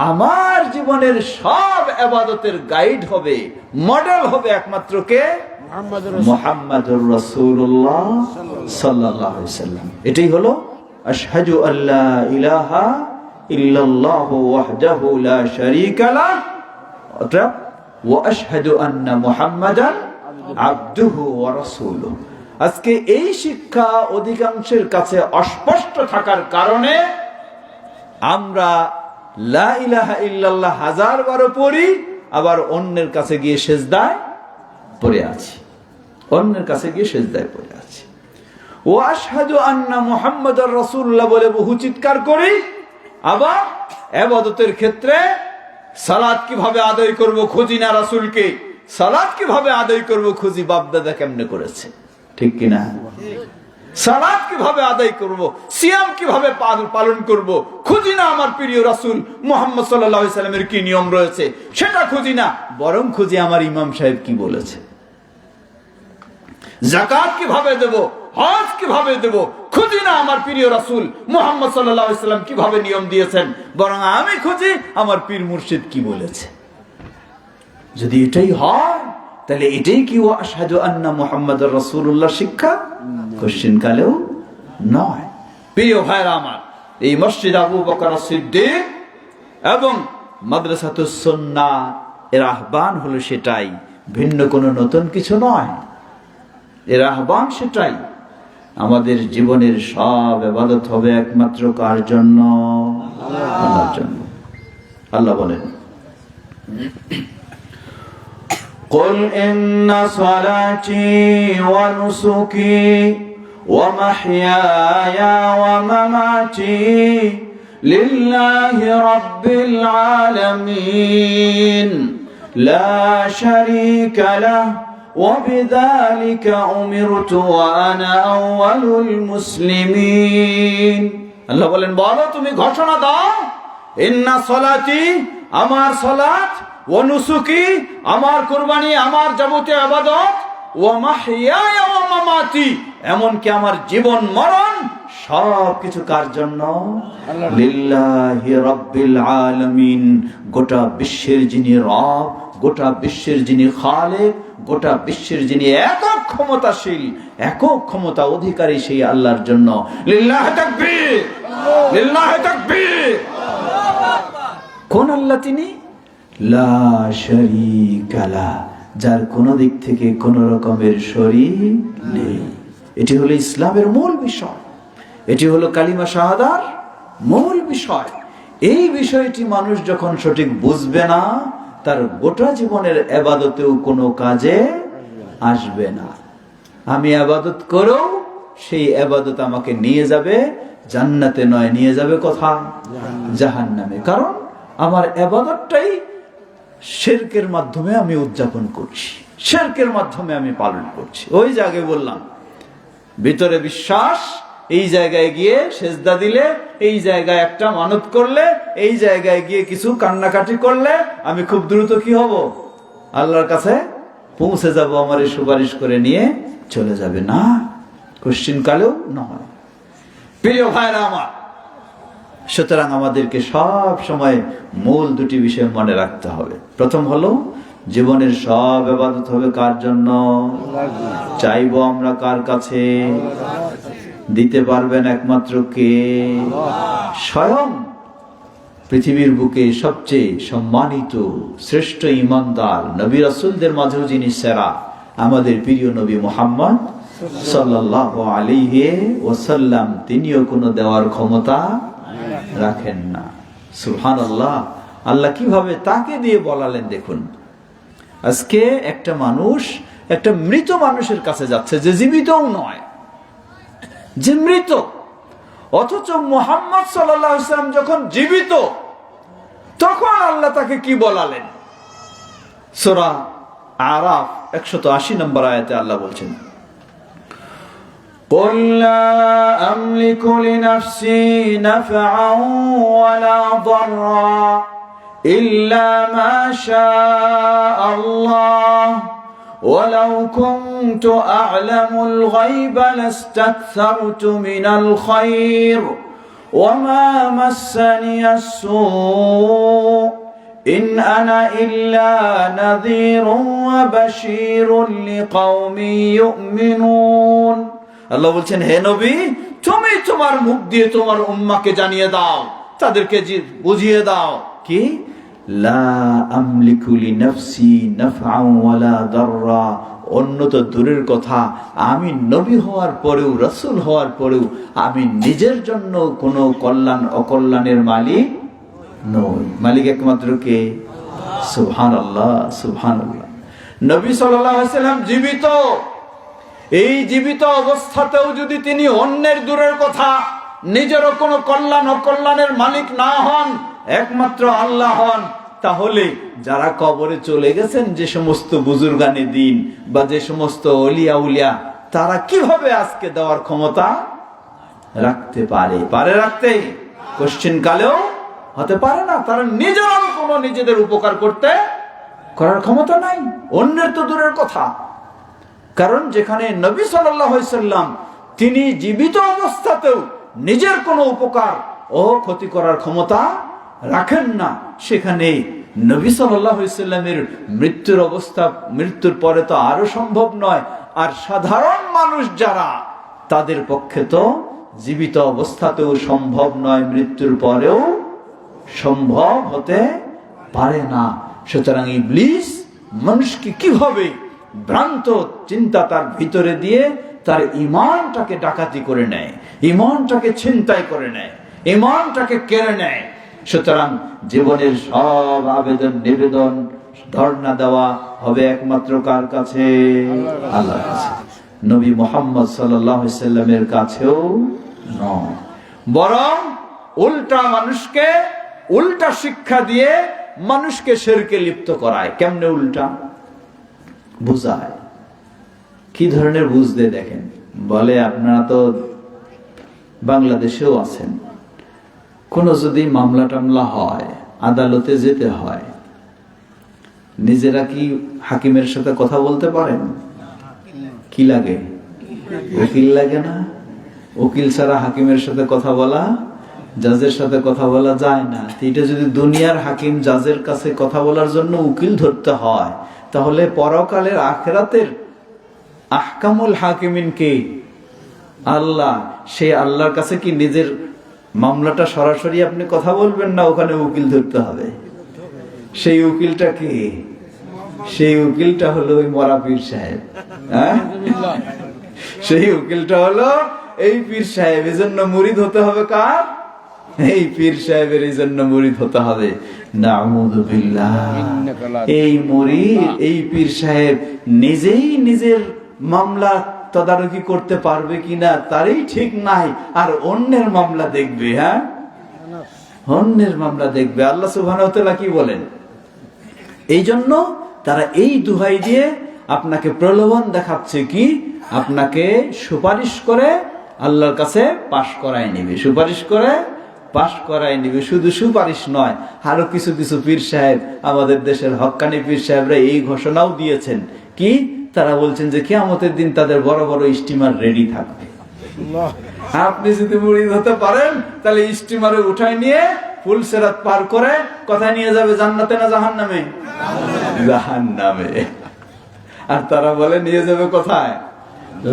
আমার জীবনের সব ইবাদতের গাইড হবে, মডেল হবে একমাত্র কে? মুহাম্মাদুর রাসূলুল্লাহ সাল্লাল্লাহু আলাইহি ওয়াসাল্লাম। এটাই হলো আশহাদু আল্লা ইলাহা ইল্লাল্লাহু ওয়াহদাহু লা শারীকা লাহু ওয়া আশহাদু আন্না মুহাম্মাদান আবদুহু ওয়া রাসূলুহু। আজকে এই শিক্ষা অধিকাংশের কাছে অস্পষ্ট থাকার কারণে আমরা লা ইলাহা ইল্লাল্লাহ হাজার বার পড়ি, আবার অন্যের কাছে গিয়ে সেজদায় পড়ে আছি, অন্যের কাছে গিয়ে সেজদায় পড়ে আছি। ও আশহাদু আন্না মুহাম্মাদুর রাসূলুল্লাহ বলে বহু চিৎকার করি, আবার ইবাদতের ক্ষেত্রে সালাত কিভাবে আদায় করব খুঁজি না রাসূলকে, সালাত কিভাবে আদায় করব খুঁজি বাপ দাদা কেমনে করেছে, ঠিক কিনা? সালাত কিভাবে আদায় করব, সিয়াম কিভাবে পালন করব খুঁজি না আমার প্রিয় রাসূল মুহাম্মদ সাল্লাল্লাহু আলাইহি সাল্লামের কি নিয়ম রয়েছে সেটা খুঁজি না, বরং খুঁজি আমার ইমাম সাহেব কি বলেছে। যাকাত কিভাবে দেব, হজ কিভাবে দেব, খুঁজি না আমার প্রিয় রাসূল মুহাম্মদ সাল্লাল্লাহু আলাইহি ওয়াসাল্লাম কিভাবে নিয়ম দিয়েছেন, বরং আমি খুঁজি আমার পীর মুর্শিদ কি বলেছে। যদি এটাই হয় তাহলে এটাই কি আশহাদু আন্না মুহাম্মাদুর রাসূলুল্লাহ শিক্ষা? কোশ্চেন কালেও নয়। প্রিয় ভাইরা আমার, এই মসজিদ আবু বকর সিদ্দিক এবং মাদ্রাসাতুস সুন্নাহ এর আহ্বান হলো সেটাই, ভিন্ন কোনো নতুন কিছু নয়। এর আহ্বান সেটাই, আমাদের জীবনের সব ইবাদত হবে একমাত্র কার জন্য? আল্লাহর জন্য। আল্লাহ বলেন, قل إن صلاتي ونسكي ومحياي ومماتي لله رب العالمين لا شريك له وبذلك أمرت وأنا أول المسلمين। আল্লাহ বলেন, বলো তুমি ঘোষণা দাও, ইন্না সলাতি, আমার সালাত, ওয়া নুসুকি, আমার কুরবানি, আমার যাবতীয় ইবাদত, ওয়া মাহইয়ায়া ওয়া মামাতি, এমনকি আমার জীবন মরণ সব কিছু কার জন্য? লিল্লাহি রাব্বিল আলামিন, গোটা বিশ্বের যিনি রব, গোটা বিশ্বের যিনি খালেক, গোটা বিশ্বের যিনি একক ক্ষমতাশীল, একক ক্ষমতা অধিকারী, সেই আল্লাহর জন্য। লিল্লাহি তাকবীর, লিল্লাহি তাকবীর। কোন আল্লাহ তিনি? লা শারীকা লাহ, যার কোনো দিক থেকে কোনো রকমের শরীক নেই। এটি হলো ইসলামের মূল বিষয়, এটি হলো কালিমা শাহাদার মূল বিষয়। এই বিষয়টি মানুষ যখন সঠিক বুঝবে না, তার গোটা জীবনের ইবাদতেও কোনো কাজে আসবে না। আমি ইবাদত করেও সেই ইবাদত আমাকে নিয়ে যাবে জান্নাতে নয়, নিয়ে যাবে কোথায়? জাহান্নামে। কারণ আমার ইবাদতটাই শিরকের মাধ্যমে আমি উদযাপন করছি, শিরকের মাধ্যমে আমি পালন করছি। ওই জায়গায় বললাম, ভিতরে বিশ্বাস, এই জায়গায় গিয়ে সেজদা দিলে, এই জায়গায় একটা মানত করলে, এই জায়গায় গিয়ে কিছু কান্নাকাটি করলে আমি খুব দ্রুত কি হব? আল্লাহর কাছে পৌঁছে যাব, আমার সুপারিশ করে নিয়ে চলে যাবে না, কোশ্চিন কালেও নয়। প্রিয় ভাইরা আমার, সুতরাং আমাদেরকে সব সময় মূল দুটি বিষয় মনে রাখতে হবে। প্রথম হলো, জীবনের সব ইবাদত হবে কার জন্য? চাইবো আমরা কার কাছে? দিতে পারবেন একমাত্র কে? স্বয়ং পৃথিবীর বুকে সবচেয়ে সম্মানিত শ্রেষ্ঠ ঈমানদার নবী রাসূলদের মাঝেও যিনি সেরা, আমাদের প্রিয় নবী মুহাম্মদ সাল্লাল্লাহু আলাইহি ওয়াসাল্লাম, তিনিও কোনো দেওয়ার ক্ষমতা রাখেন না। সুবহানাল্লাহ, আল্লাহ কিভাবে তাকে দিয়ে বলালেন দেখুন। আজকে একটা মানুষ একটা মৃত মানুষের কাছে যাচ্ছে, যে জীবিতও নয়, যে মৃত, অথচ মুহাম্মদ সাল্লাল্লাহু আলাইহি ওয়াসাল্লাম যখন জীবিত, তখন আল্লাহ তাকে কি বলালেন? সূরা আরাফ 180 নম্বর আয়াতে আল্লাহ বলছেন, قل لا أملك لنفسي نفعا ولا ضرا إلا ما شاء الله ولو كنت أعلم الغيب لاستكثرت من الخير وما مسني السوء إن أنا إلا نذير وبشير لقوم يؤمنون। আল্লাহ বলছেন, হে নবী, তুমি তোমার মুখ দিয়ে তোমার উম্মাহকে জানিয়ে দাও, তাদেরকে বুঝিয়ে দাও কি? লা আমলিকু লিনাফসি নাফআন ওয়ালা দাররা, অন্য তো দূরের কথা, আমি নবী হওয়ার পরেও, রাসূল হওয়ার পরেও আমি নিজের জন্য কোনো কল্যাণ অকল্যাণের মালিক নই। মালিক একমাত্র কে? সুবহানাল্লাহ, সুবহানাল্লাহ। নবী সাল্লাল্লাহু আলাইহি ওয়াসাল্লাম জীবিত, এই জীবিত অবস্থাতেও যদি তিনি অন্যের দূরের কথা, নিজেরও কোনো কল্যাণ অকল্যাণের মালিক না হন, একমাত্র আল্লাহ হন, তাহলে যারা কবরে চলে গেছেন, যে সমস্ত বুজুর্গানে দিন বা যে সমস্ত ওলিয়া উলিয়া, তারা কিভাবে আজকে দেওয়ার ক্ষমতা রাখতে পারে? পারে রাখতে? কোশ্চেন কালেও হতে পারে না। তারা নিজেরাও কোনো নিজেদের উপকার করার ক্ষমতা নাই, অন্যের তো দূরের কথা। কারণ যেখানে নবী সাল্লাল্লাহু আলাইহি সাল্লাম তিনি জীবিত অবস্থাতেও নিজের কোনো উপকার ও ক্ষতি করার ক্ষমতা রাখেন না, সেখানে নবী সাল্লাল্লাহু আলাইহি সাল্লামের মৃত্যুর পরে তো আরো সম্ভব নয়। আর সাধারণ মানুষ যারা, তাদের পক্ষে তো জীবিত অবস্থাতেও সম্ভব নয়, মৃত্যুর পরেও সম্ভব হতে পারে না। সুতরাং ইবলিস মানুষকে কিভাবে ভ্রান্ত চিন্তা তার ভিতরে দিয়ে তার ঈমানটাকে ডাকাতি করে নেয়, ঈমানটাকে ছিনতাই করে নেয়, ঈমানটাকে কেড়ে নেয়। সুতরাং জীবনের সব আবেদন নিবেদন ধর্ণা দেওয়া হবে একমাত্র কার কাছে? আল্লাহর কাছে। নবী মুহাম্মদ সাল্লাল্লাহু আলাইহি সাল্লামের কাছেও নয়, বরং উল্টা মানুষকে উল্টা শিক্ষা দিয়ে মানুষকে শিরকে লিপ্ত করায়। কেমনে উল্টা বুঝায়? কি ধরনের বুঝতে দেখেন, বলে আপনারা তো বাংলাদেশেও আছেন, কোন যদি মামলা টামলা হয়, আদালতে যেতে হয়, নিজেরা কি হাকিমের সাথে কথা বলতে পারেন? কি লাগে? উকিল লাগে না? উকিল ছাড়া হাকিমের সাথে কথা বলা, জাজের সাথে কথা বলা যায় না। এটা যদি দুনিয়ার হাকিম জাজের কাছে কথা বলার জন্য উকিল ধরতে হয়, তাহলে পরকালের আখিরাতের আহকামুল হাকিমিন কে? আল্লাহ। সেই আল্লাহর কাছে কি নিজের মামলাটা সরাসরি আপনি কথা বলবেন না, ওখানে উকিল ধরতে হবে? সেই উকিলটা কে? সেই উকিলটা হলো ওই মরা পীর সাহেব। সেই উকিলটা হলো এই পীর সাহেব। এই জন্য মুরিদ হতে হবে কার? এই পীর সাহেবের। এই জন্য মুরিদ হতে হবে। নাউযু বিল্লাহ। এই মুরিদ, এই পীর সাহেব নিজেই নিজের মামলা তদারকি করতে পারবে কিনা তারই ঠিক নাই, আর অন্যের মামলা দেখবে। হ্যাঁ, অন্যের মামলা দেখবে। আল্লাহ সুবহানাহু ওয়া তাআলা কি বলেন? এই জন্য তারা এই দুহাই দিয়ে আপনাকে প্রলোভন দেখাচ্ছে, কি আপনাকে সুপারিশ করে আল্লাহর কাছে পাশ করায় নিবে, সুপারিশ করে পাশ করায় নিবে। শুধু সুপারিশ নয়, আরো কিছু কিছু পীর সাহেব, আমাদের দেশের হক্কানি পীর সাহেবরা এই ঘোষণাও দিয়েছেন, কি তারা বলছেন যে কিয়ামতের দিন তাদের বড় বড় স্টিমার রেডি থাকবে। আপনি যদি মুরিদ হতে পারেন, তাহলে স্টিমারে উঠায় নিয়ে ফুলসিরাত পার করে কোথায় নিয়ে যাবে? জান্নাতে না জাহান্নামে? জাহান্নামে। আর তারা বলে নিয়ে যাবে কোথায়?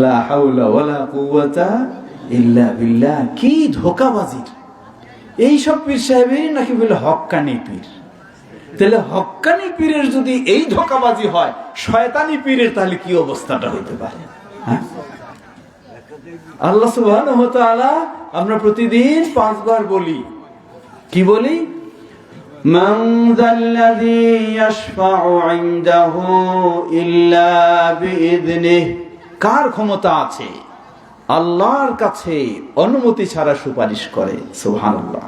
লা হাওলা ওয়ালা কুওয়াতা ইল্লা বিল্লাহ। কি ধোঁকাবাজির! এই সব পীর সাহেবেরই নাকি বলে হক্কানি পীর। তাহলে হক্কানি পীরের যদি এই ধোঁকাবাজি হয়, শয়তানি পীরের তাহলে কি অবস্থাটা হইতে পারে? আল্লাহ সুবহানাহু ওয়া তাআলা আমরা প্রতিদিন 5 বার বলি, কি বলি? মান যাল্লাযী ইয়াশফাউ ইনদাহু ইল্লা বিইযনিহি। কার ক্ষমতা আছে আল্লাহর কাছে অনুমতি ছাড়া সুপারিশ করে? সুবহানাল্লাহ।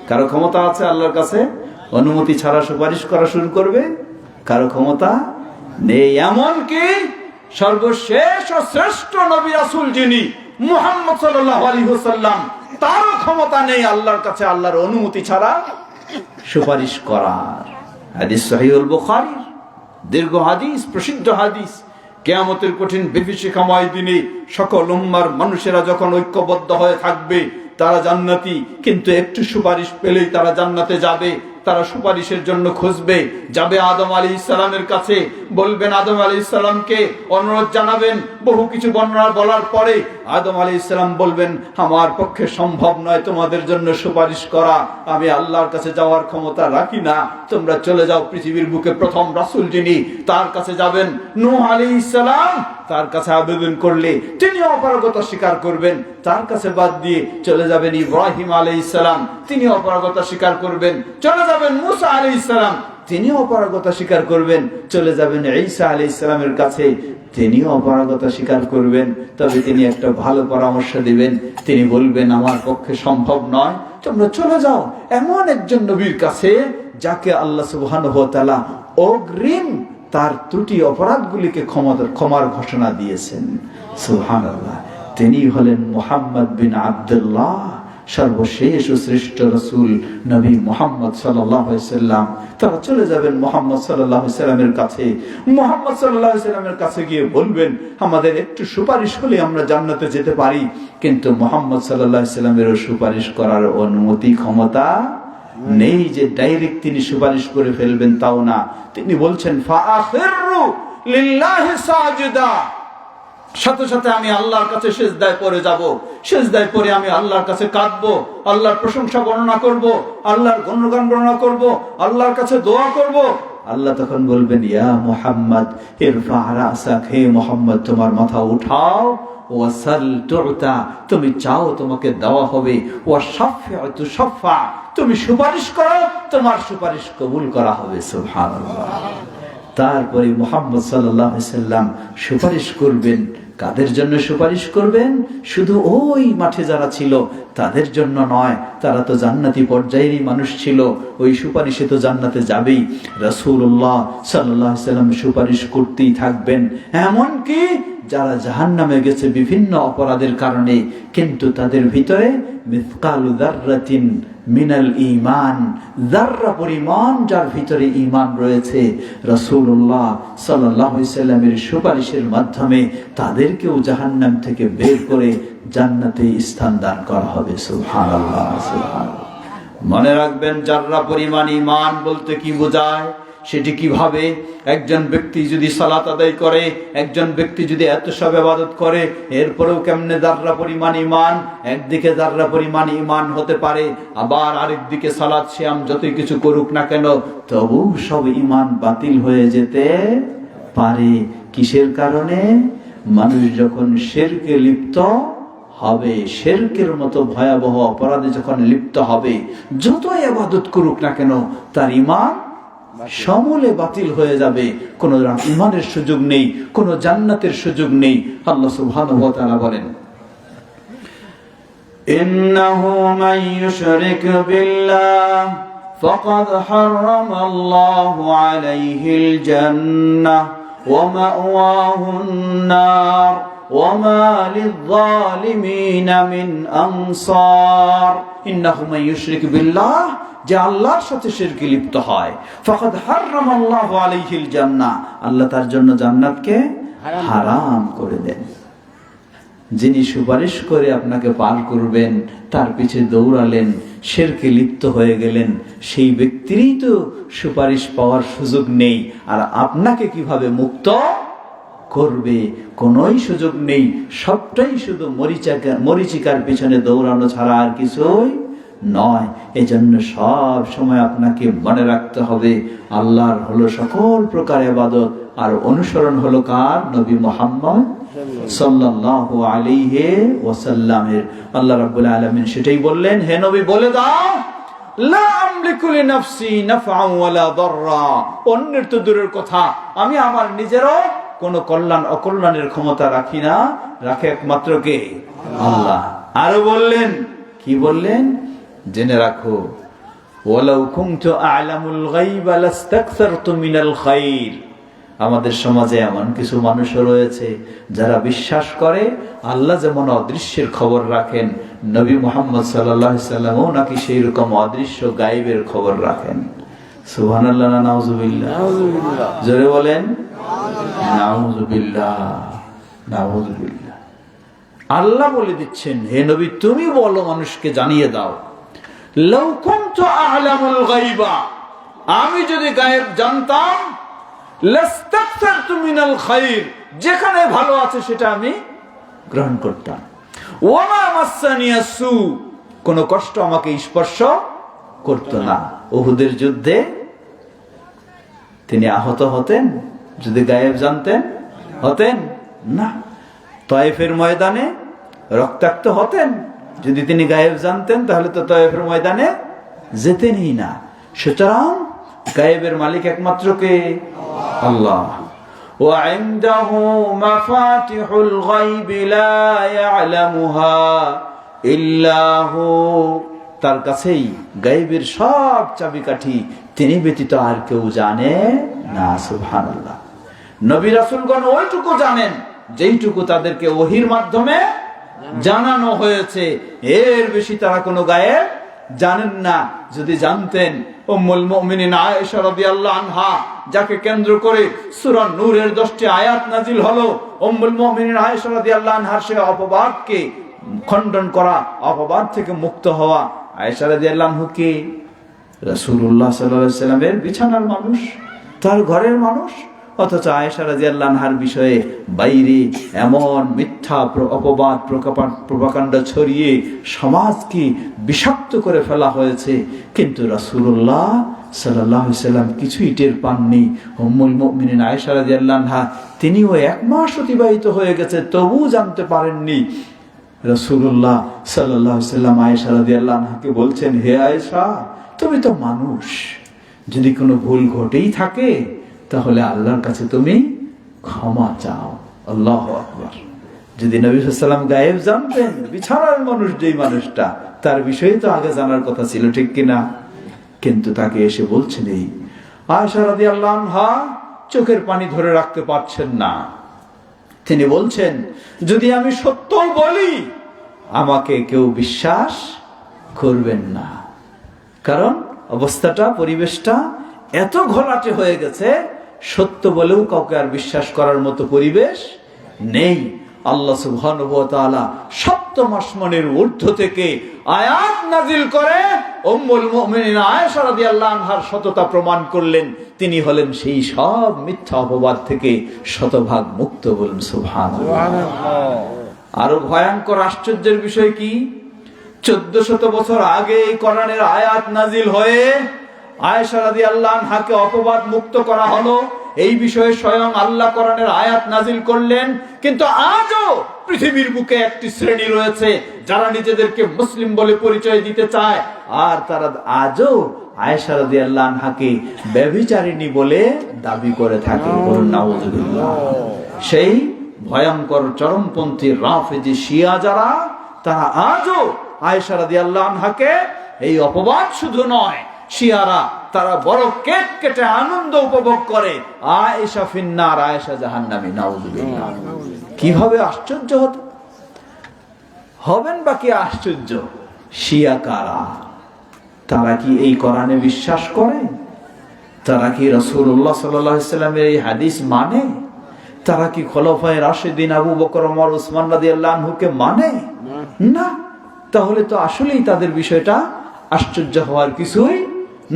কারো ক্ষমতা আছে আল্লাহর কাছে অনুমতি ছাড়া সুপারিশ করা শুরু করবে? কারো ক্ষমতা নেই। এমনকি সর্বশেষ ও শ্রেষ্ঠ নবী রাসূল যিনি মুহাম্মদ সাল্লাল্লাহু আলাইহি ওয়াসাল্লাম, তারও ক্ষমতা নেই আল্লাহর কাছে আল্লাহর অনুমতি ছাড়া সুপারিশ করার। হাদিস সহিহুল বুখারী, দীর্ঘ হাদিস, প্রসিদ্ধ হাদিস। কিয়ামতের কঠিন বিভীষিকাময় দিনে সকল উম্মার মানুষেরা যখন ঐক্যবদ্ধ হয়ে থাকবে, তারা জান্নাতি, কিন্তু একটু সুপারিশ পেলেই তারা জান্নাতে যাবে। তারা সুপারিশের জন্য খুঁজবে, যাবে আদম আলাইহিস সালামের কাছে, বলবেন আদম আলাইহিস সালামকে অনুরোধ জানাবেন। বহু কিছু বর্ণনা বলার পরে আদম আলাইহিস সালাম বলবেন, আমার পক্ষে সম্ভব নয় তোমাদের জন্য সুপারিশ করা, আমি আল্লাহর কাছে যাওয়ার ক্ষমতা রাখি না, তোমরা চলে যাও পৃথিবীর বুকে প্রথম রাসূল যিনি, তার কাছে যাবেন। নূহ আলাইহিস সালাম, তার কাছে আবেদন করলে তিনি অপারগতা স্বীকার করবেন, তার কাছে বাদ দিয়ে চলে যাবেন ইব্রাহিম আলাইহিস সালাম, তিনি অপারগতা স্বীকার করবেন। চলে যাবেন মুসা আলাইহিস সালাম, তিনি অপারগতা স্বীকার করবেন। চলে যাবেন ঈসা আলাইহিস সালামের কাছে, তিনি অপারগতা স্বীকার করবেন। তবে তিনি একটা ভালো পরামর্শ দিবেন, তিনি বলবেন আমার পক্ষে সম্ভব নয়, তোমরা চলে যাও এমন একজন নবীর কাছে যাকে আল্লাহ সুবহানাহু ওয়া তাআলা অগ্রিম তার ত্রুটি অপরাধগুলিকে ক্ষমার ঘোষণা দিয়েছেন। সুবহানাল্লাহ। তিনি হলেন মুহাম্মদ বিন আব্দুল্লাহ সর্বশেষ ও শ্রেষ্ঠ রাসূল নবী মুহাম্মদ সাল্লাল্লাহু আলাইহি সাল্লাম, তারা চলে যাবেন মুহাম্মদ সাল্লাল্লাহু আলাইহি সাল্লামের কাছে। মুহাম্মদ সাল্লাল্লাহু আলাইহি সাল্লামের কাছে গিয়ে বলবেন, আমাদের একটু সুপারিশ হলে আমরা জান্নাতে যেতে পারি। কিন্তু মুহাম্মদ সাল্লাল্লাহু আলাইহি সাল্লামের সুপারিশ করার অনুমতি ক্ষমতা নেই যে ডাইরেক্ট তিনি সুপারিশ করে ফেলবেন, তাও না। তিনি বলছেন ফাআখিরু লিল্লাহি সাজিদা, সাথে সাথে আমি আল্লাহর কাছে সিজদায় পড়ে যাব, সিজদায় পড়ে আমি আল্লাহর কাছে কাঁদবো, আল্লাহর প্রশংসা বর্ণনা করব, আল্লাহর গুণগান বর্ণনা করব, আল্লাহর কাছে দোয়া করব। আল্লাহ তখন বলবেন, ইয়া মুহাম্মদ ইরফা রাসাক, হে মুহাম্মদ তোমার মাথা উঠাও, ওয়াসাল তুতা, তুমি চাও তোমাকে দেওয়া হবে, ওয়াশফা তুশফা, তুমি সুপারিশ করো তোমার সুপারিশ কবুল করা হবে। সুবহানাল্লাহ। তারপরে মুহাম্মদ সাল্লাল্লাহু আলাইহি সাল্লাম সুপারিশ করবেন। কাদের জন্য সুপারিশ করবেন? শুধু ওই মাঠে যারা ছিল তাদের জন্য নয়, তারা তো জান্নাতি পর্যায়েরই মানুষ ছিল, ওই সুপারিশে তো জান্নাতে যাবেই। রাসূলুল্লাহ সাল্লাল্লাহু আলাইহি সাল্লাম সুপারিশ করতেই থাকবেন, এমনকি যারা জাহান্নামে গেছে বিভিন্ন অপরাধের কারণে, কিন্তু তাদের ভিতরে মিসকালু যাররাতিন মিনাল ঈমান, যাররা পরিমাণ যার ভিতরে ঈমান রয়েছে, রাসূলুল্লাহ সাল্লাল্লাহু আলাইহি সাল্লামের সুপারিশের মাধ্যমে তাদেরকেও জাহান্নাম থেকে বের করে জান্নাতে স্থান দান করা হবে। সুবহানাল্লাহ, সুবহানাল্লাহ। মনে রাখবেন, যাররা পরিমাণ ঈমান বলতে কি বোঝায়, সেটি কিভাবে? একজন ব্যক্তি যদি সালাত আদায় করে, একজন ব্যক্তি যদি এত সব ইবাদত করে, এরপরেও কেমনে যাররা পরিমাণ ঈমান? একদিকে যাররা পরিমাণ ঈমান হতে পারে, আবার আরেকদিকে সালাত সিয়াম যতই কিছু করুক না কেন, তবু সব ঈমান বাতিল হয়ে যেতে পারে। কিসের কারণে? মানুষ যখন শিরকে লিপ্ত হবে, শিরকের মতো ভয়াবহ অপরাধে যখন লিপ্ত হবে, যতই ইবাদত করুক না কেন তার ঈমান সমূলে বাতিল হয়ে যাবে, কোন ঈমানের সুযোগ নেই, কোন জান্নাতের সুযোগ নেই। আল্লাহ সুবহানাহু ওয়া তাআলা বলেন, ইন্নাহু মান ইউশরিক বিল্লাহ ফাকাদ হারামাল্লাহু আলাইহিল জান্নাহ ওয়া মাওয়াহুন নার ওয়া মা লিয-যালিমিনা মিন আনসার। ইন্নাহু মান ইউশরিক বিল্লাহ, যে আল্লাহর সাথে শিরকে লিপ্ত হয়, ফাকাদ হারামাল্লাহু আলাইহিল জান্নাহ, আল্লাহ তার জন্য জান্নাতকে হারাম করে দেন। যিনি সুপারিশ করে আপনাকে পার করবেন, তার পিছে দৌড়ালেন, শিরকে লিপ্ত হয়ে গেলেন, সেই ব্যক্তিরই তো সুপারিশ পাওয়ার সুযোগ নেই। আর আপনাকে কিভাবে মুক্ত করবে? কোনোই সুযোগ নেই। সবটাই শুধু মরিচিকার পিছনে দৌড়ানো ছাড়া আর কিছুই নয়। এজন্য সব সময় আপনাকে মনে রাখতে হবে, আল্লাহর হলো সকল প্রকার ইবাদত, আর অনুসরণ হলো কার? নবী মুহাম্মদ সাল্লাল্লাহু আলাইহি ওয়াসাল্লামের। আল্লাহ রাব্বুল আলামিন সেটাই বললেন, হে নবী বলে দাও, লা আমলিকু লিনাফসি নাফআন ওয়ালা দাররা, অন্যের তো দূরের কথা, আমি আমার নিজেরও কোনো কল্যাণ অকল্যাণের ক্ষমতা রাখি না, রাখে একমাত্র কে? আল্লাহ। আরো বললেন, কি বললেন? জেনে রাখো, ওয়ালাউ কুনতু আ'লামুল গায়বা লাস্তাকসারতু মিনাল খায়র। আমাদের সমাজে এমন কিছু মানুষ রয়েছে যারা বিশ্বাস করে আল্লাহ যেমন অদৃশ্যের খবর রাখেন, নবী মুহাম্মদ সাল্লাল্লাহু আলাইহি সাল্লামও নাকি সেই রকম অদৃশ্য গায়েবের খবর রাখেন। সুবহানাল্লাহ না নাউযুবিল্লাহ? নাউযুবিল্লাহ। জোরে বলেন নাউযুবিল্লাহ, নাউযুবিল্লাহ। আল্লাহ বলে দিচ্ছেন, হে নবী তুমি বলো, মানুষকে জানিয়ে দাও, লাউ কুনতু আ'লামুল গায়বা, আমি যদি গায়েব জানতাম, লাস্তাকসারতু মিনাল খায়র, যেখানে ভালো আছে সেটা আমি গ্রহণ করতাম। ওয়া মা মাসসানিয়াস সু, কোন কষ্ট আমাকে স্পর্শ করতো না। উহুদের যুদ্ধে তিনি আহত হতেন যদি গায়েব জানতেন? হতেন না। তায়েফের ময়দানে রক্তাক্ত হতেন যদি তিনি গায়েব জানতেন, তাহলে তো তায়েফের ময়দানে যেতেনই না। সুতরাং গায়েবের মালিক একমাত্র কে? আল্লাহ। ওয়া ইনদাহু মাফাতিহুল গায়বি লা ইয়ালামুহা ইল্লা হু, তার কাছেই গায়েবের সব চাবিকাঠি, তিনি ব্যতীত আর কেউ জানে না। সুবহানাল্লাহ। নবী রাসূলগণ ওইটুকু জানেন যেইটুকু তাদেরকে ওহীর মাধ্যমে জানানো হয়েছে, এর বেশি তারা কোনো গায়েব জানেন না। যদি জানতেন উম্মুল মুমিনিন আয়েশা রাদিয়াল্লাহু আনহা, যাকে কেন্দ্র করে সূরা নূরের 10টি আয়াত নাজিল হলো, উম্মুল মুমিনিন আয়েশা রাদিয়াল্লাহু আনহার সে অপবাদকে খণ্ডন করা, অপবাদ থেকে মুক্ত হওয়া। আয়েশা রাদিয়াল্লাহু আনহা কে? রাসূলুল্লাহ সাল্লাল্লাহু আলাইহি ওয়াসাল্লামের বিছানার মানুষ, তার ঘরের মানুষ। অথচ আয়েশা রাদিয়াল্লাহু আনহার বিষয়ে বাইরে এমন মিথ্যা অপবাদ প্রপাগান্ডা ছড়িয়ে সমাজকে বিষাক্ত করে ফেলা হয়েছে, কিন্তু রাসূলুল্লাহ সাল্লাল্লাহু আলাইহি ওয়াসাল্লাম কিছুই টের পাননি। উম্মুল মুমিনিন আয়েশা রাদিয়াল্লাহু আনহা, তিনিও 1 মাস অতিবাহিত হয়ে গেছে, তবুও জানতে পারেননি। রাসূলুল্লাহ সাল্লাল্লাহু আলাইহি ওয়াসাল্লাম আয়েশা রাদিয়াল্লাহু আনহাকে বলছেন, হে আয়েশা, তুমি তো মানুষ, যদি কোনো ভুল ঘটেই থাকে তাহলে আল্লাহর কাছে তুমি ক্ষমা চাও। আল্লাহু আকবার। যদি নবী সাল্লাল্লাহু আলাইহি ওয়াসাল্লাম গায়েব জানতেন, বিছানার মানুষ যেই মানুষটা, তার বিষয়ে তো আগে জানার কথা ছিল, ঠিক কিনা? কিন্তু তাকে এসে বলছেন এই। আয়েশা রাদিয়াল্লাহু আনহা চোখের পানি ধরে রাখতে পারছেন না। তিনি বলছেন, যদি আমি সত্য বলি আমাকে কেউ বিশ্বাস করবেন না, কারণ অবস্থাটা, পরিবেশটা এত ঘোলাটে হয়ে গেছে, সত্য বলেও কাউকে আর বিশ্বাস করার মতো পরিবেশ নেই। আল্লাহ সুবহানাহু ওয়া তাআলা সপ্তম আসমানের ঊর্ধ্ব থেকে আয়াত নাজিল করে উম্মুল মুমিনিন আয়েশা রাদিয়াল্লাহু আনহার সততা প্রমাণ করলেন। তিনি হলেন সেই সব মিথ্যা অপবাদ থেকে শতভাগ মুক্ত। বলুন সুবহানাল্লাহ। আরো ভয়ঙ্কর আশ্চর্যের বিষয় কি, 1400 বছর আগে এই কোরআনের আয়াত নাজিল হয়ে আয়েশা রাদিয়াল্লাহু আনহাকে অপবাদ মুক্ত করা হলো। এই বিষয়ে স্বয়ং আল্লাহ কোরআনের আয়াত নাজিল করলেন। কিন্তু আজও পৃথিবীর বুকে একটি শ্রেণী রয়েছে যারা নিজেদেরকে মুসলিম বলে পরিচয় দিতে চায়, আর তারা আজও আয়েশা রাদিয়াল্লাহু আনহাকে ব্যভিচারিণী বলে দাবি করে থাকে। বলুন নাউযুবিল্লাহ। সেই ভয়ঙ্কর চরমপন্থী রাফেজি শিয়া যারা, তারা আজও আয়েশা রাদিয়াল্লাহু আনহাকে, এই অপবাদ শুধু নয়, শিয়ারা তারা বড় কেক কেটে আনন্দ উপভোগ করে, আয়েশা ফিন্নার, আয়েশা জাহান্নামী। নাউযুবিল্লাহ। কিভাবে আশ্চর্য হবেন বা কি আশ্চর্য? শিয়া কারা? তারা কি এই কোরআনে বিশ্বাস করে? তারা কি রাসূলুল্লাহ সাল্লাল্লাহু আলাইহি ওয়াসাল্লামের এই হাদিস মানে? তারা কি খোলাফায়ে রাশিদিন আবু বকর, ওমর, উসমান রাদিয়াল্লাহু আনহুকে মানে? না। তাহলে তো আসলেই তাদের বিষয়টা আশ্চর্য হওয়ার কিছুই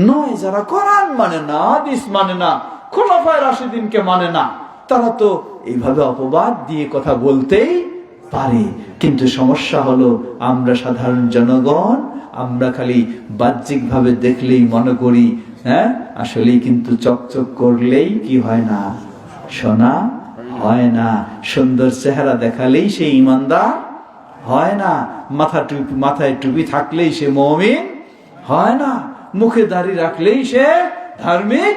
নয়। যারা কোরআন মানে না, হাদিস মানে না, খোলাফায়ে রাশিদিনকে মানে না, তারা তো এইভাবে অপবাদ দিয়ে কথা বলতেই পারে। কিন্তু সমস্যা হলো, আমরা সাধারণ জনগণ, আমরা খালি বাহ্যিক ভাবে দেখলেই মনে করি, হ্যাঁ, আসলেই কিন্তু চকচক করলেই কি হয় না, সোনা হয় না। সুন্দর চেহারা দেখালেই সে ইমানদার হয় না। মাথায় টুপি থাকলেই সে মুমিন হয় না। মুখে দাড়ি রাখলেই সে ধার্মিক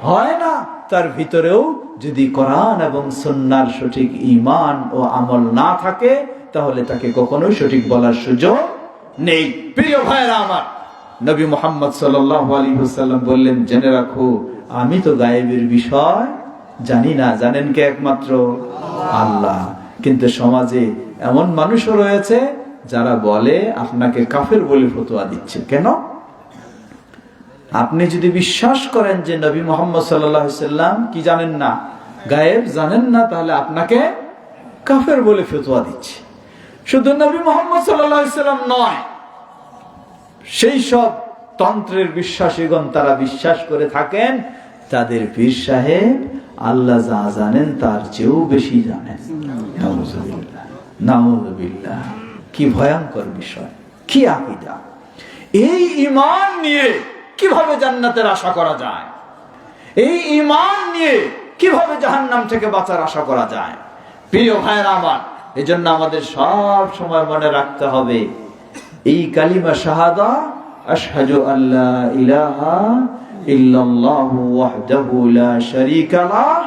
হয় না। তার ভিতরেও যদি কোরআন এবং সুন্নাহর সঠিক ঈমান ও আমল না থাকে, তাহলে তাকে কখনোই সঠিক বলার সুযোগ নেই। প্রিয় ভাইরা আমার, নবী মুহাম্মদ সাল্লাল্লাহু আলাইহি ওয়াসাল্লাম বললেন, জেনে রাখো, আমি তো গায়েবের বিষয় জানি না, জানেন কে? একমাত্র আল্লাহ। কিন্তু সমাজে এমন মানুষও রয়েছে যারা বলে আপনাকে কাফের বলে ফতোয়া দিচ্ছে। কেন? আপনি যদি বিশ্বাস করেন যে নবী মুহাম্মদ সাল্লাল্লাহু আলাইহি ওয়াসাল্লাম কি জানেন না, গায়েব জানেন না, তাহলে আপনাকে কাফের বলে ফতোয়া দিচ্ছে। শুধু নবী মুহাম্মদ সাল্লাল্লাহু আলাইহি ওয়াসাল্লাম নয়, সেই সব তন্ত্রের বিশ্বাসীগণ তারা বিশ্বাস করে থাকেন তাদের পীর সাহেব আল্লাহ যা জানেন তার চেয়েও বেশি জানেন। নাউযুবিল্লাহ, নাউযুবিল্লাহ। কি ভয়ঙ্কর বিষয়, কি আকীদা! এই ঈমান নিয়ে কিভাবে জান্নাতের আশা করা যায়? এই ঈমান নিয়ে কিভাবে জাহান্নাম থেকে বাঁচার আশা করা যায়? প্রিয় ভাইরা আমার, এজন্য আমাদের সব সময় মনে রাখতে হবে, এই কালিমা শাহাদা, আশহাদু আল্লা ইলাহা ইল্লাল্লাহু ওয়াহদাহু লা শারীকা লাহ,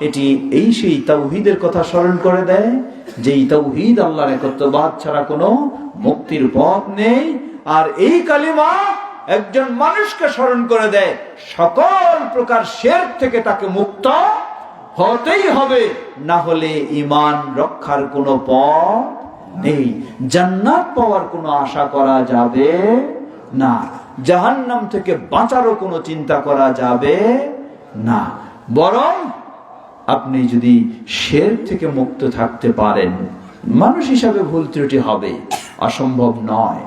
এটি এই সেই তাওহীদের কথা স্মরণ করে দেয়, যেই তাওহীদ আল্লাহর একত্ববাদ ছাড়া কোনো মুক্তির পথ নেই। আর এই কালিমা একজন মানুষকে স্মরণ করে দেয় সকল প্রকার শিরক থেকে তাকে মুক্ত হতেই হবে, না হলে ঈমান রক্ষার কোনো পথ নেই। জান্নাত পাওয়ার কোনো আশা করা যাবে না, জাহান্নাম থেকে বাঁচারও কোনো চিন্তা করা যাবে না। বরং আপনি যদি শিরক থেকে মুক্ত থাকতে পারেন, মানুষ হিসাবে ভুল ত্রুটি হবে, অসম্ভব নয়।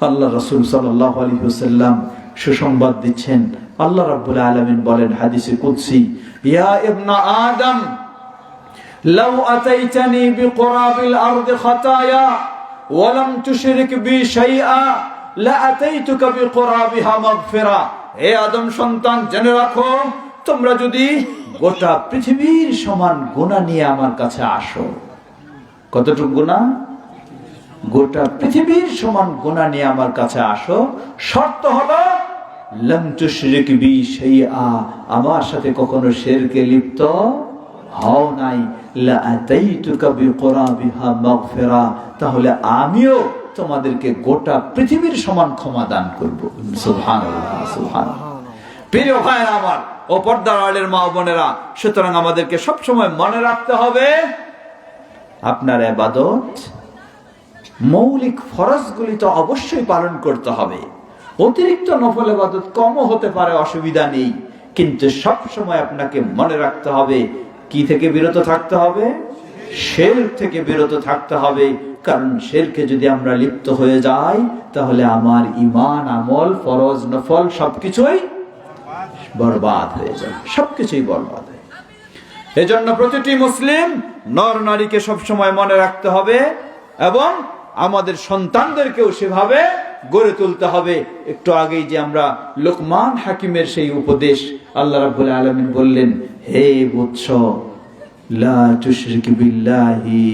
আল্লাহ রাসূল সাল্লাল্লাহু আলাইহি ওয়াসাল্লাম সুসংবাদ দিচ্ছেন। আল্লাহ রাব্বুল আলামিন বলেন হাদিসে কুদসি, ইয়া ইবনা আদম লাউ আতাইতানি বিকুরাবিল আরদি খাতায়া ওয়া লাম তুশরিক বি শাইআ লা আতাইতুকা বিকুরাবিহা মাগফিরা। হে আদম সন্তান, জেনে রাখো, তোমরা যদি গোটা পৃথিবীর সমান গুনাহ নিয়ে আমার কাছে আসো। কতটুকু গুনাহ? গোটা পৃথিবীর সমান গুনাহ নিয়ে আমার কাছে আসো, শর্ত হলো লাম তুশরিক বি শাইআ, আমার সাথে কখনো শিরকে লিপ্ত হও নাই, লা আতাইতুকা বিকুরাবিহা মাগফিরা, তাহলে আমিও তোমাদেরকে গোটা পৃথিবীর সমান ক্ষমা দান করব। সুবহানাল্লাহ, সুবহানাল্লাহ। প্রিয় ভাইরা আমার ও পর্দার আড়ালের মা বোনেরা, সুতরাং আমাদেরকে সবসময় মনে রাখতে হবে আপনার ইবাদত মৌলিক ফরজগুলি তো অবশ্যই পালন করতে হবে। অতিরিক্ত নফল ইবাদত কমও হতে পারে, অসুবিধা নেই, কিন্তু সব সময় আপনাকে মনে রাখতে হবে কি থেকে বিরত থাকতে হবে? শিরক থেকে বিরত থাকতে হবে। কারণ শিরকে যদি আমরা লিপ্ত হয়ে যাই, তাহলে আমার ঈমান, আমল, ফরজ, নফল সবকিছুই বরবাদ হয়ে যায়, সবকিছুই বরবাদ হয়। এজন্য প্রতিটি মুসলিম নর নারীকে সবসময় মনে রাখতে হবে এবং আমাদের সন্তানদেরকেও সেভাবে গড়ে তুলতে হবে। একটু আগেই যে আমরা লোকমান হাকিমের সেই উপদেশ, আল্লাহ রাব্বুল আলামিন বললেন, হে বৎস, লা তুশরিক বিল্লাহি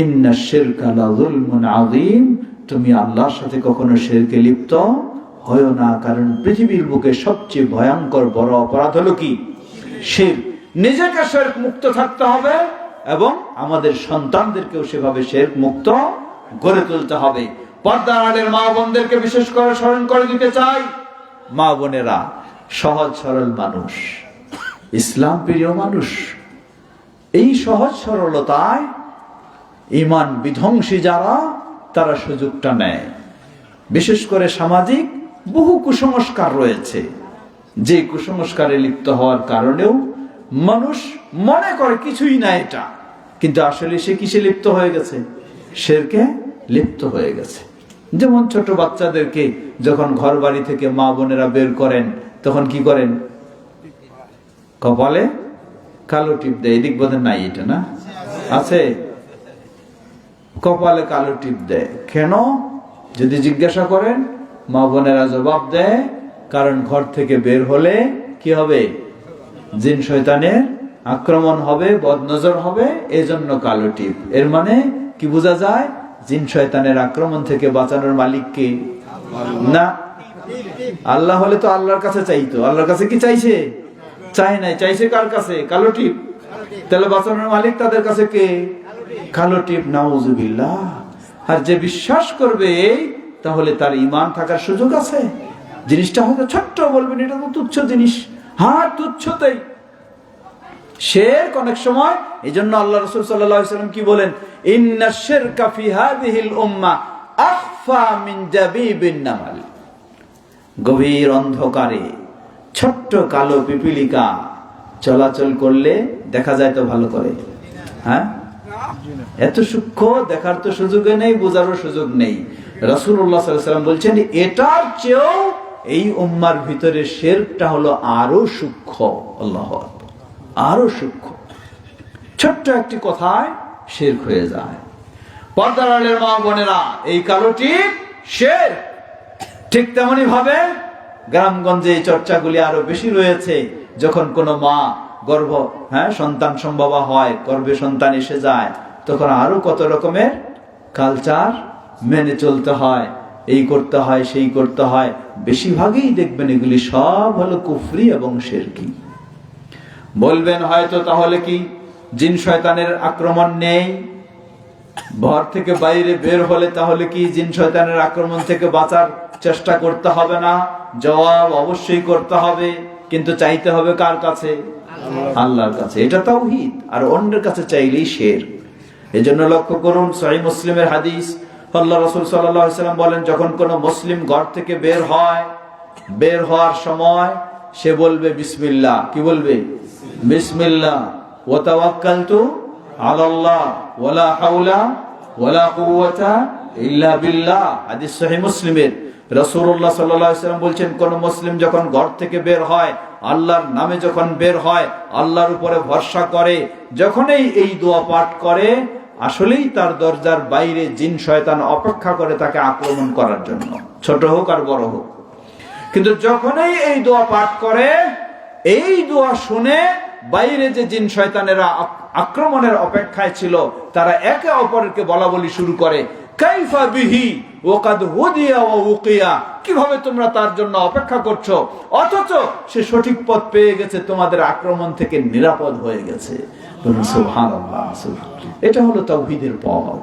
ইন্নাশ শিরকা লাযুলমুন আযীম, তুমি আল্লাহর সাথে কখনো শিরকে লিপ্ত হয়ো না, কারণ পৃথিবীর বুকে সবচেয়ে ভয়ঙ্কর বড় অপরাধ হলো কি? শিরক। নিজেকে শিরক মুক্ত থাকতে হবে এবং আমাদের সন্তানদেরকেও সেভাবে শিরক মুক্ত গড়ে তুলতে হবে। পর্দার আড়ালের মা বোনদেরকে বিশেষ করে স্মরণ করে দিতে চাই, মা বোনেরা সহজ সরল মানুষ, ইসলাম প্রিয় মানুষ। এই সহজ সরলতায় ঈমান বিধ্বংসী যারা, তারা সুযোগটা নেয়। বিশেষ করে সামাজিক বহু কুসংস্কার রয়েছে, যে কুসংস্কারে লিপ্ত হওয়ার কারণেও মানুষ মনে করে কিছুই না এটা, কিন্তু আসলে সে কিসে লিপ্ত হয়ে গেছে? শিরকে লিপ্ত হয়ে গেছে। যেমন ছোট বাচ্চাদেরকে যখন ঘর বাড়ি থেকে মা বোনেরা বের করেন, তখন কি করেন? কপালে কালো টিপ দেয়। এদিক বোধ নাই, এটা না আছে, কপালে কালো টিপ দেয়। কেন? যদি জিজ্ঞাসা করেন, মা বোনেরা জবাব দেয়, কারণ ঘর থেকে বের হলে কি হবে? জিন শয়তানের আক্রমণ হবে, বদনজর হবে, এজন্য কালো টিপ। এর মানে কি বোঝা যায়? জিন শয়তানের আক্রমণ থেকে বাঁচানোর মালিক কে? না, আল্লাহ হলে তো আল্লাহর কাছে চাইতো। আল্লাহর কাছে কি চাইছে? চাই নাই, চাইছে কার কাছে? কালো টিপ। তাহলে বাঁচানোর মালিক তাদের কাছে কে? কালো টিপ। নাউজুবিল্লাহ। আর যে বিশ্বাস করবে, তাহলে তার ঈমান থাকার সুযোগ আছে। জিনিসটা হয়তো ছোট্ট, বলবেন এটা তো তুচ্ছ জিনিস। হ্যাঁ, তুচ্ছতেই শিরক অনেক সময়। এইজন্য আল্লাহ রাসূল সাল্লাল্লাহু আলাইহি ওয়াসাল্লাম কি বলেন? ইন্নাশ শিরকা ফি হাযিহিল উম্মাহ আখফা মিন জাবিবিন নামাল। গভীর অন্ধকারে ছোট্ট কালো পিপিলিকা চলাচল করলে দেখা যায় তো ভালো করে? হ্যাঁ, এত সূক্ষ্ম দেখার তো সুযোগ নেই, বোঝারও সুযোগ নেই। রাসূলুল্লাহ সাল্লাল্লাহু আলাইহি ওয়াসাল্লাম বলছেন, এটার চেয়েও এই উম্মার ভিতরে শিরকটা হলো আরো সূক্ষ্ম। আল্লাহু আকবার, আরো সূক্ষ্ম। ছোট্ট একটি কথায় শিরক হয়ে যায়। পর্দার আড়ালের মা বোনেরা, এই কালোটি শিরক। ঠিক তেমনি ভাবে গ্রামগঞ্জে এই চর্চাগুলি আরো বেশি রয়েছে। যখন কোনো মা সন্তান সম্ভবা হয়, গর্ভে সন্তান এসে যায়, তখন আরো কত রকমের কালচার মেনে চলতে হয়, এই করতে হয়, সেই করতে হয়। বেশিরভাগই দেখবেন এগুলি সব হলো কুফরি এবং শিরকি। বলবেন হয়তো তাহলে কি জিন শয়তানের আক্রমণ নেই? ঘর থেকে বাইরে বের হলে তাহলে কি জিন শয়তানের আক্রমণ থেকে বাঁচার চেষ্টা করতে হবে না? জবাব অবশ্যই করতে হবে, কিন্তু চাইতে হবে কার কাছে? আল্লাহর কাছে। এটা তাওহীদ। আর অন্যের কাছে চাইলেই শিরক। এজন্য লক্ষ্য করুন, সহিহ মুসলিমের হাদিস, আল্লাহ রাসূল সাল্লাল্লাহু আলাইহি ওয়াসাল্লাম বলেন, যখন কোনো মুসলিম ঘর থেকে বের হওয়ার সময় সে বলবে বিসমিল্লাহ। কি বলবে? বিসমিল্লাহ। ওয়া তাওয়াক্কালতু আলাল্লাহ ওয়ালা হাওলা ওয়ালা কুওয়াতা ইল্লা বিল্লাহ। হাদিস সহিহ মুসলিমের। রাসূলুল্লাহ সাল্লাল্লাহু আলাইহি ওয়াসাল্লাম বলছেন, কোন মুসলিম যখন ঘর থেকে বের হয়, আল্লাহর নামে যখন বের হয়, আল্লাহর উপরে ভরসা করে, যখনই এই দোয়া পাঠ করে, আসলেই তার দরজার বাইরে জিন শয়তান অপেক্ষা করে তাকে আক্রমণ করার জন্য, ছোট হোক আর বড় হোক। কিন্তু যখনই এই দোয়া পাঠ করে, এই দোয়া শুনে বাইরে যে জিন শয়তানেরা আক্রমণের অপেক্ষায় ছিল, তারা একে অপরকে বলা বলি শুরু করে, কাইফা বিহি ওয়াকাদ হুদিয়া ওয়া উকিয়া, কিভাবে তোমরা তার জন্য অপেক্ষা করছো, অথচ সে সঠিক পথ পেয়ে গেছে, তোমাদের আক্রমণ থেকে নিরাপদ হয়ে গেছে। সুবহানাল্লাহ। এটা হলো তাওহীদের পথ।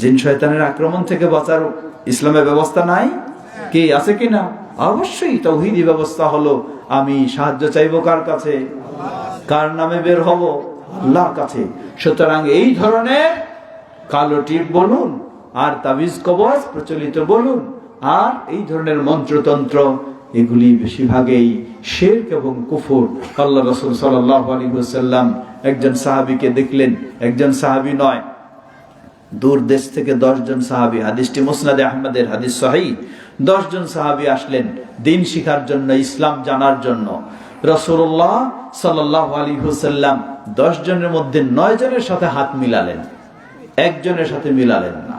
জিন শয়তানের আক্রমণ থেকে বাঁচার ইসলামের ব্যবস্থা নাই? কি আছে কিনা? অবশ্যই তাওহীদি ব্যবস্থা হলো, আমি সাহায্য চাইবো কার কাছে? কার নামে বের হব? আল্লাহর কাছে। সুতরাং এই ধরনের কালো টিপ বলুন আর তাবিজ কবজ প্রচলিত বলুন আর এই ধরনের মন্ত্রতন্ত্র, এগুলি বেশিরভাগই শিরক এবং কুফর। আল্লাহ রাসূল সাল্লাল্লাহু আলাইহি ওয়াসাল্লাম একজন সাহাবীকে দেখলেন, একজন সাহাবী নয়, দূর দেশ থেকে 10 জন সাহাবী, হাদিসটি মুসনাদে আহমদের হাদিস সহিহ। 10 জন সাহাবী আসলেন দ্বীন শিখার জন্য, ইসলাম জানার জন্য। রাসূলুল্লাহ সাল্লাল্লাহু আলাইহি ওয়াসাল্লাম 10 জনের মধ্যে 9 জনের সাথে হাত মিলালেন, একজনের সাথে মিলালেন না।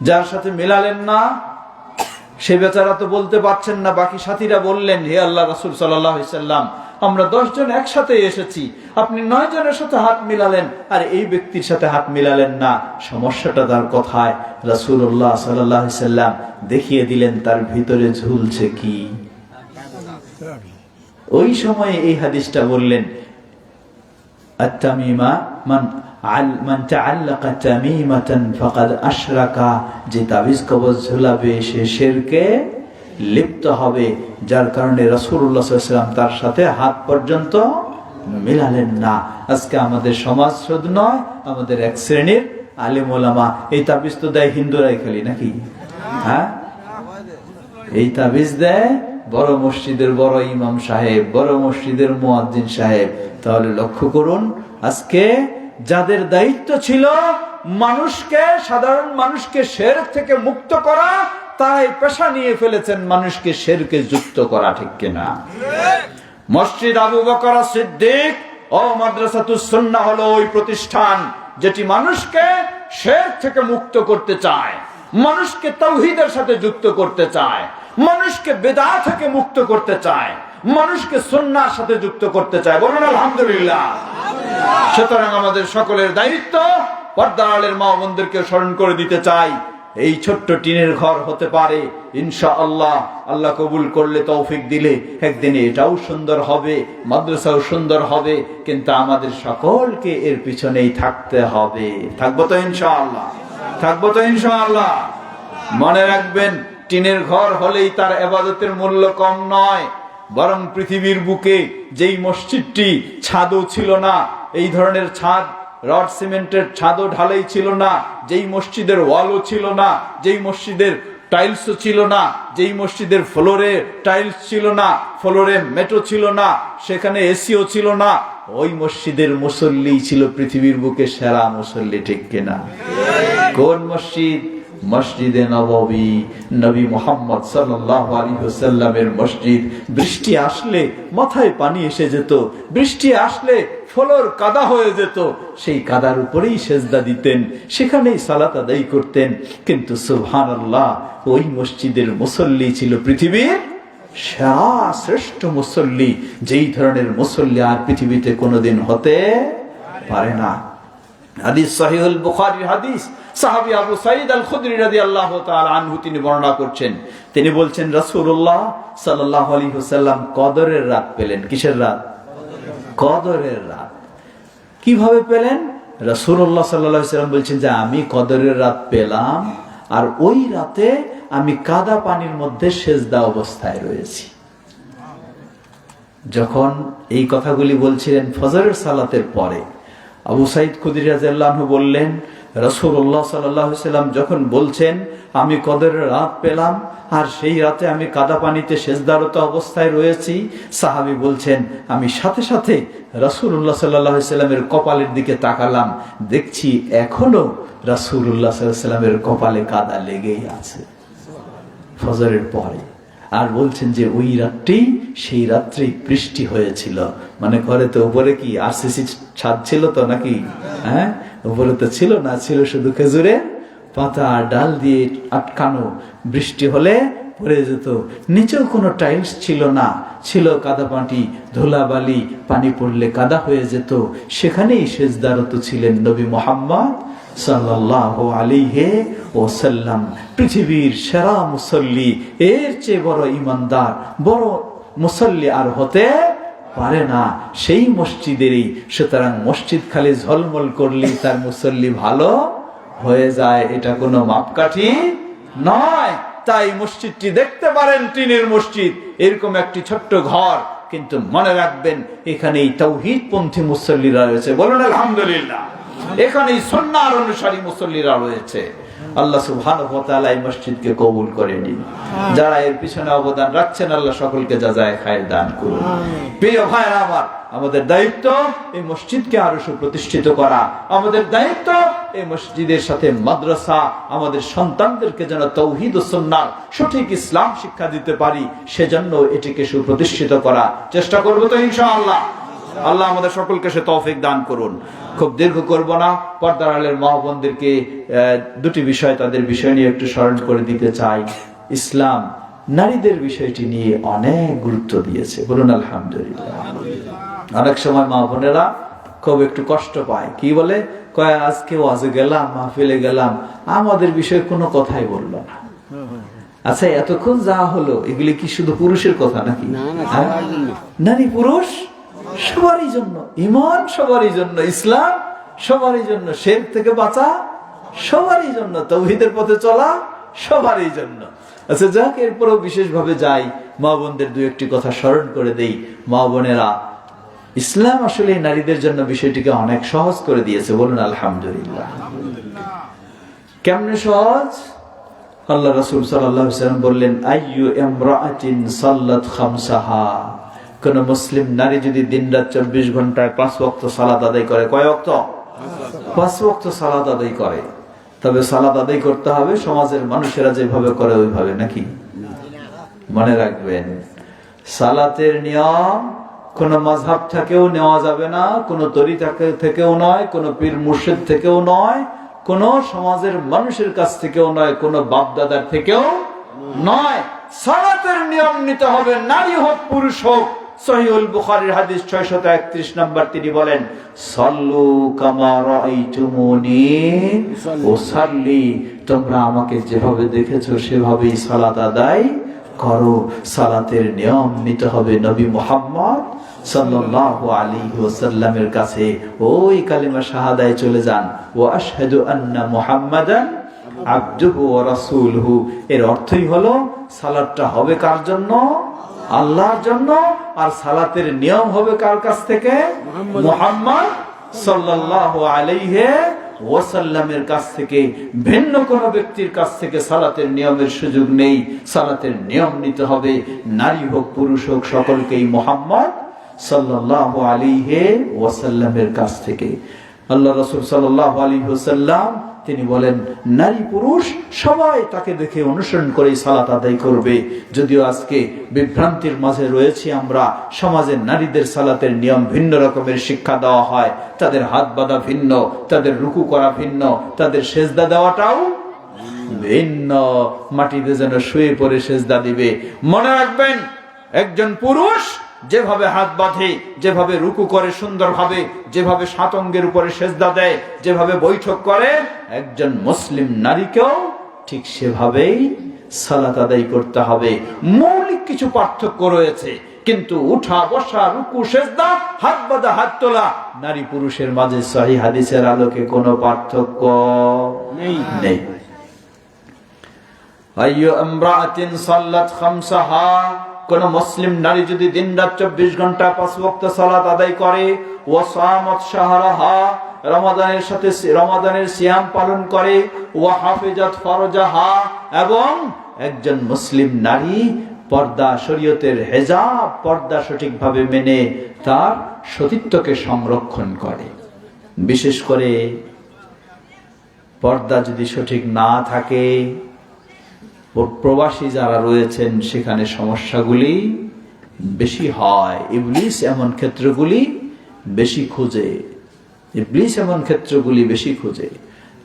যার সাথে মিলালেন না সে বেচারা তো বলতে পারছেন না। বাকি সাথীরা বললেন, হে আল্লাহ রাসূল সাল্লাল্লাহু আলাইহি ওয়াসাল্লাম, আমরা 10 জন একসাথে এসেছি, আপনি 9 জনের সাথে হাত মিলালেন আর এই ব্যক্তির সাথে হাত মিলালেন না, সমস্যাটা তার কোথায়? রাসূলুল্লাহ সাল্লাল্লাহু আলাইহি ওয়াসাল্লাম দেখিয়ে দিলেন তার ভিতরে ঝুলছে কি। ওই সময় এই হাদিসটা বললেন, আত-তামিমা মান তাআল্লাকা তামিমাতান ফাকাদ আশরাকা, যে তাবিজ কবজ ঝুলাবে সে শিরকে লিপ্ত হবে। যার কারণে রাসূলুল্লাহ সাল্লাল্লাহু আলাইহি ওয়াসাল্লাম তার সাথে হাত পর্যন্ত মিলালেন না। আজকে আমাদের সমাজ শুধু নয়, আমাদের এক শ্রেণীর আলেম ওলামা এই তাবিজ তো দেয় হিন্দুরাই খালি, নাকি? হ্যাঁ, এই তাবিজ দেয় বড় মসজিদের বড় ইমাম সাহেব, বড় মসজিদের মুয়াজ্জিন সাহেব। তাহলে লক্ষ্য করুন, আজকে যাদের দায়িত্ব ছিল মানুষকে, সাধারণ মানুষকে শিরক থেকে মুক্ত করা, তাই পেশা নিয়ে ফেলেছেন মানুষকে শিরকে যুক্ত করা। ঠিক কিনা? মসজিদ আবু বকর সিদ্দিক ও মাদ্রাসাতুস সুন্নাহ হলো ওই প্রতিষ্ঠান যেটি মানুষকে শিরক থেকে মুক্ত করতে চায়, মানুষকে তাওহীদের সাথে যুক্ত করতে চায়, মানুষকে বিদআত থেকে মুক্ত করতে চায়, মানুষকে সুন্নাহর সাথে যুক্ত করতে চায়। বলুন আলহামদুলিল্লাহ। সুতরাং আমাদের সকলের দায়িত্ব, পর্দার আড়ালের মা বোনদেরকে স্মরণ করে দিতে চাই, এই ছোট্ট টিনের ঘর হতে পারে ইনশাআল্লাহ, আল্লাহ কবুল করলে, তৌফিক দিলে একদিন এটাও সুন্দর হবে, মাদ্রাসাও সুন্দর হবে, কিন্তু আমাদের সকলকে এর পিছনেই থাকতে হবে। থাকবো তো ইনশাআল্লাহ? থাকবো তো ইনশাআল্লাহ? মনে রাখবেন, টিনের ঘর হলেই তার ইবাদতের মূল্য কম নয়, বরং পৃথিবীর বুকে যেই মসজিদটি ছাদও ছিল না, এই ধরনের ছাদ, রড সিমেন্টের ছাদও ঢালাই ছিল না, যেই মসজিদের ওয়ালও ছিল না, যেই মসজিদের টাইলসও ছিল না, যেই মসজিদের ফ্লোরে টাইলস ছিল না, ফ্লোরে মেটো ছিল না, সেখানে এসিও ছিল না, ওই মসজিদের মুসল্লি ছিল পৃথিবীর বুকে সেরা মুসল্লি। ঠিক কিনা? কোন মসজিদ? মসজিদে নববী, নবী মুহাম্মদ সাল্লাল্লাহু আলাইহি ওয়াসাল্লামের মসজিদ। বৃষ্টি আসলে মাথায় পানি এসে যেত, বৃষ্টি আসলে ফ্লোর কাদা হয়ে যেত, সেই কাদার উপরেই সেজদা দিতেন, সেখানেই সালাত আদায় করতেন। কিন্তু সুবহানাল্লাহ, ওই মসজিদের মুসল্লি ছিল পৃথিবীর সেরা শ্রেষ্ঠ মুসল্লি, যেই ধরনের মুসল্লি আর পৃথিবীতে কোনোদিন হতে পারে না। হাদিস সহিহুল বুখারীর হাদিস, সাহাবী আবু সাঈদ আল খুদরি রাদিয়াল্লাহু তাআলা আনহু তিনি বর্ণনা করছেন, তিনি বলছেন রাসূলুল্লাহ সাল্লাল্লাহু আলাইহি ওয়াসাল্লাম কদরের রাত পেলেন। কিসের রাত? কদরের রাত। কিভাবে পেলেন? রাসূলুল্লাহ সাল্লাল্লাহু আলাইহি ওয়াসাল্লাম বলছেন যে আমি কদরের রাত পেলাম আর ওই রাতে আমি কাদা পানির মধ্যে সেজদা অবস্থায় রয়েছি। যখন এই কথাগুলি বলছিলেন ফজরের সালাতের পরে, আবু সাইদ খুদরি রাদিয়াল্লাহু আনহু বললেন, রাসূলুল্লাহ সাল্লাল্লাহু আলাইহি সাল্লাম যখন বলছেন আমি কদরের রাত পেলাম আর সেই রাতে আমি কাদা পানিতে সেজদারত অবস্থায় রয়েছি, সাহাবী বলছেন আমি সাথে সাথে রাসূলুল্লাহ সাল্লাল্লাহু আলাইহি সাল্লামের কপালের দিকে তাকালাম, দেখছি এখনো রাসূলুল্লাহ সাল্লাল্লাহু আলাইহি সাল্লামের কপালে কাদা লেগেই আছে ফজরের পরে। আর বলছেন যে ওই রাত্রি সেই রাত্রেই বৃষ্টি হয়েছিল। মানে ঘরে তো উপরে কি আরসিসি ছাদ ছিল তো নাকি? হ্যাঁ, উপরে তো ছিল না, ছিল শুধু খেজুরের পাতা ডাল দিয়ে আটকানো, বৃষ্টি হলে পড়ে যেত। নিচেও কোনো টাইলস ছিল না, ছিল কাদা মাটি, ধুলাবালি, পানি পড়লে কাদা হয়ে যেত। সেখানেই সেজদারত ছিলেন নবী মুহাম্মদ সাল্লাল্লাহু আলাইহি ওয়াসাল্লাম, পৃথিবীর সেরা মুসল্লি। এর চেয়ে বড় ইমানদার, বড় মুসল্লি আর হতে পারে না সেই মসজিদেরই। সুতরাং মসজিদ খালি ঝলমল করলেই তার মুসল্লি ভালো হয়ে যায়, এটা কোনো মাপকাঠি নয়। তাই মসজিদটি দেখতে পারেন টিনের মসজিদ, এরকম একটি ছোট্ট ঘর, কিন্তু মনে রাখবেন এখানেই তাওহীদ পন্থী মুসল্লিরা রয়েছে। বলুন আলহামদুলিল্লাহ। এখানেই সুন্নাহর অনুসারী মুসল্লিরা রয়েছে। আল্লাহ সুবহানাহু ওয়া তাআলা এই মসজিদকে কবুল করে নিন। যারা এর পিছনে অবদান রাখছেন আল্লাহ সকলকে জাযায়ে খায়র দান করুন। প্রিয় ভাইরা আমার, আমাদের দায়িত্ব এই মসজিদকে আরো সুপ্রতিষ্ঠিত করা। আমাদের দায়িত্ব এই মসজিদের সাথে মাদ্রাসা, আমাদের সন্তানদেরকে যেন তাওহীদ ও সুন্নাহ সঠিক ইসলাম শিক্ষা দিতে পারি, সেজন্য এটিকে সুপ্রতিষ্ঠিত করা চেষ্টা করব তো ইনশাআল্লাহ। আল্লাহ আমাদের সকলকে সে তৌফিক দান করুন। খুব দীর্ঘ করব না, পর্দার আড়ালের মা বোনদেরকে দুটি বিষয়, তাদের বিষয় নিয়ে একটু স্মরণ করে দিতে চাই। ইসলাম নারীদের বিষয়টি নিয়ে অনেক গুরুত্ব দিয়েছে। বলুন আলহামদুলিল্লাহ। অনেক সময় মা বোনেরা খুব একটু কষ্ট পায়, কি বলে, কয় আজকে ওয়াজে গেলাম, মাহফিলে গেলাম, আমাদের বিষয়ে কোনো কথাই বললো না। আচ্ছা, এতক্ষণ যা হলো এগুলি কি শুধু পুরুষের কথা নাকি? নারী পুরুষ সবারই জন্য, ঈমান সবারই জন্য, ইসলাম সবারই জন্য, শিরক থেকে বাঁচা সবারই জন্য, তাওহীদের পথে চলা সবারই জন্য। আচ্ছা যাক, এরপরেও বিশেষভাবে যাই, মা বোনদের দু একটি কথা স্মরণ করে দেই। মা বোনেরা, ইসলাম আসলে নারীদের জন্য বিষয়টিকে অনেক সহজ করে দিয়েছে। বলুন আলহামদুলিল্লাহ। কেমনে সহজ? আল্লাহ রাসূল সাল্লাল্লাহু আলাইহি ওয়াসাল্লাম বললেন, আইয়ু ইমরাআতিন সাল্লাত খামসাহা, কোন মুসলিম নারী যদি দিনরাত 24 ঘন্টায় 5 ওয়াক্ত সালাত আদায় করে, কয় ওয়াক্ত? 5 ওয়াক্ত সালাত আদায় করে। তবে সালাত আদায় করতে হবে সমাজের মানুষেরা যেভাবে করে ওইভাবে নাকি? মনে রাখবেন, সালাতের নিয়ম কোন মাযহাব থেকেও নেওয়া যাবে না, কোন তরিকা থেকেও নয়, কোন পীর মুর্শিদ থেকেও নয়, কোন সমাজের মানুষের কাছ থেকেও নয়, কোন বাপ দাদার থেকেও নয়। সালাতের নিয়ম নিতে হবে, নারী হোক পুরুষ হোক। সহিহুল বুখারীর হাদিস 631 নম্বর, তিনি বলেন, সাল্লু কামা রাআইতুমুনি উসাল্লি, তোমরা আমাকে যেভাবে দেখেছো সেভাবেই সালাত আদায় করো। সালাতের নিয়ম নিতে হবে নবী মুহাম্মদ সাল্লাল্লাহু আলাইহি ওয়াসাল্লামের কাছে। ওই কালিমা শাহাদায় চলে যান, ওয়া আশহাদু আন্না মুহাম্মাদান আবদুহু ওয়া রাসূলুহু। এর অর্থই হলো সালাতটা হবে কার জন্য? আল্লাহর জন্য। আর সালাতের নিয়ম হবে কার কাছ থেকে? মুহাম্মদ সাল্লাল্লাহু আলাইহি ওয়াসাল্লামের কাছ থেকে। ভিন্ন কোন ব্যক্তির কাছ থেকে সালাতের নিয়মের সুযোগ নেই। সালাতের নিয়ম নিতে হবে নারী হোক পুরুষ হোক সকলকেই মুহাম্মদ সাল্লাল্লাহু আলাইহি ওয়াসাল্লামের কাছ থেকে। আল্লাহ রাসূল সাল্লাল্লাহু আলাইহি ওয়াসাল্লাম তিনি বলেন, নারী পুরুষ সবাই তাকে দেখে অনুসরণ করে সালাত আদায় করবে। যদিও আজকে বিভ্রান্তির মাঝে রয়েছি আমরা, সমাজের নারীদের সালাতের নিয়ম ভিন্ন রকমের শিক্ষা দেওয়া হয়। তাদের হাত বাঁধা ভিন্ন, তাদের রুকু করা ভিন্ন, তাদের সেজদা দেওয়াটাও ভিন্ন। মাটিতে যেন শুয়ে পড়ে সেজদা দিবে। মনে রাখবেন, একজন পুরুষ যেভাবে হাত বাঁধে, যেভাবে রুকু করে সুন্দরভাবে, যেভাবে 7 অঙ্গের উপরে সেজদা দেয়, যেভাবে বৈঠক করে, একজন মুসলিম নারীকেও ঠিক সেভাবেই সালাত আদায় করতে হবে। মৌলিক কিছু পার্থক্য রয়েছে, কিন্তু উঠা বসা, রুকু সেজদা, হাত বাঁধা, হাত তোলা, নারী পুরুষের মাঝে সহিহ হাদিসের আলোকে কোনো পার্থক্য নেই। আইয়ু ইমরাআতিন সাল্লাত খামসাহা, কোন মুসলিম নারী যদি দিনরাত 24 ঘন্টা 5 ওয়াক্ত সালাত আদায় করে, ওয়া সামাত শাহরাহা, রমাদানের সিয়াম পালন করে, ওয়া হাফিজাত ফারজাহা, এবং একজন মুসলিম নারী পর্দা, শরীয়তের হেজাব, পর্দা সঠিকভাবে মেনে তার সতীত্বকে সংরক্ষণ করে। বিশেষ করে পর্দা যদি সঠিক না থাকে, প্রবাসী যারা রয়েছেন সেখানে সমস্যাগুলি বেশি হয়। ইবলিস এমন ক্ষেত্রগুলি বেশি খুঁজে,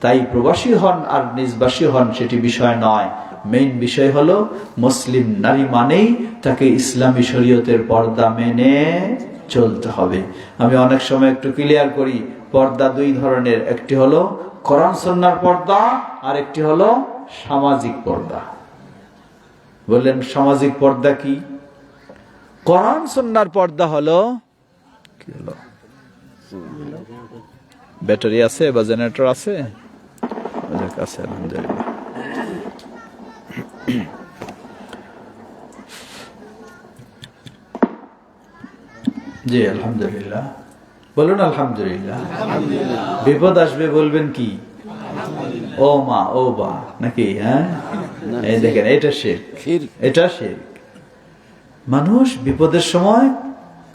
তাই প্রবাসী হন আর নিজবাসী হন সেটি বিষয় নয়। মেইন বিষয় হলো মুসলিম নারী মানেই তাকে ইসলামী শরীয়তের পর্দা মেনে চলতে হবে। আমি অনেক সময় একটু ক্লিয়ার করি, পর্দা দুই ধরনের, একটি হলো কোরআন সুন্নাহর পর্দা আর একটি হলো সামাজিক পর্দা। বললেন সামাজিক পর্দা কি? কোরআন সুন্নাহর পর্দা হলো কি? হলো ব্যাটারি আছে বা জেনারেটর আছে? ওদের কাছে আলহামদুলিল্লাহ। জি আলহামদুলিল্লাহ, বলুন আলহামদুলিল্লাহ। বিপদ আসবে বলবেন কি? ও মা ও বা নাকি? হ্যাঁ, এই দেখেন, এটা শিরক, এটা শিরক। মানুষ বিপদের সময়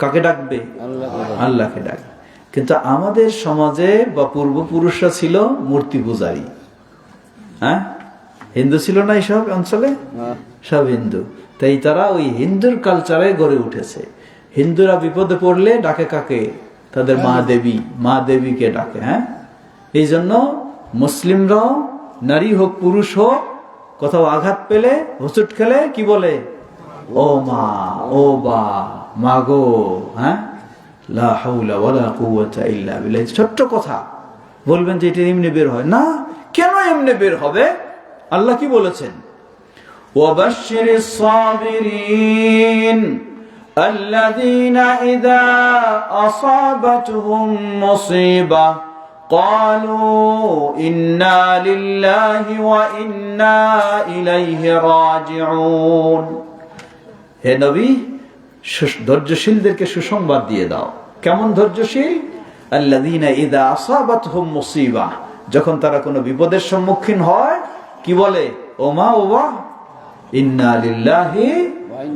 কাকে ডাকবে? আল্লাহকে ডাকবে। কিন্তু আমাদের সমাজে বা পূর্বপুরুষরা ছিল মূর্তি পূজারী। হ্যাঁ, হিন্দু ছিল না এইসব অঞ্চলে? সব হিন্দু। তাই তারা ওই হিন্দুর কালচারে গড়ে উঠেছে। হিন্দুরা বিপদে পড়লে ডাকে কাকে? তাদের মা দেবীকে ডাকে। হ্যাঁ, এই জন্য মুসলিমরাও, নারী হোক পুরুষ হোক, কোথাও আঘাত পেলে, হোঁচট খেলে কি বলে? ও মা ও বা মা গো। হ্যাঁ, লা হাওলা ওয়ালা কুওয়াতা ইল্লা বিল্লাহ। ছোট্ট কথা বলবেন যে এটা এমনি বের হয় না। কেন এমনি বের হবে? আল্লাহ কি বলেছেন? ওয়াবাশশিরিস সাবিরিন আল্লাযীনা ইযা আসাবাতহুম মুসিবা ক্বালু ইন্না লিল্লাহি ওয়া ইন্না ইলাইহি রাজিউন। হে নবী, ধৈর্যশীলদেরকে সুসংবাদ দিয়ে দাও। কেমন ধৈর্যশীল? আল্লাযীনা ইযা আসাবাতহুম মুসিবা, যখন তারা কোনো বিপদের সম্মুখীন হয় কি বলে? ও মা ও বা ইন্না লিল্লাহি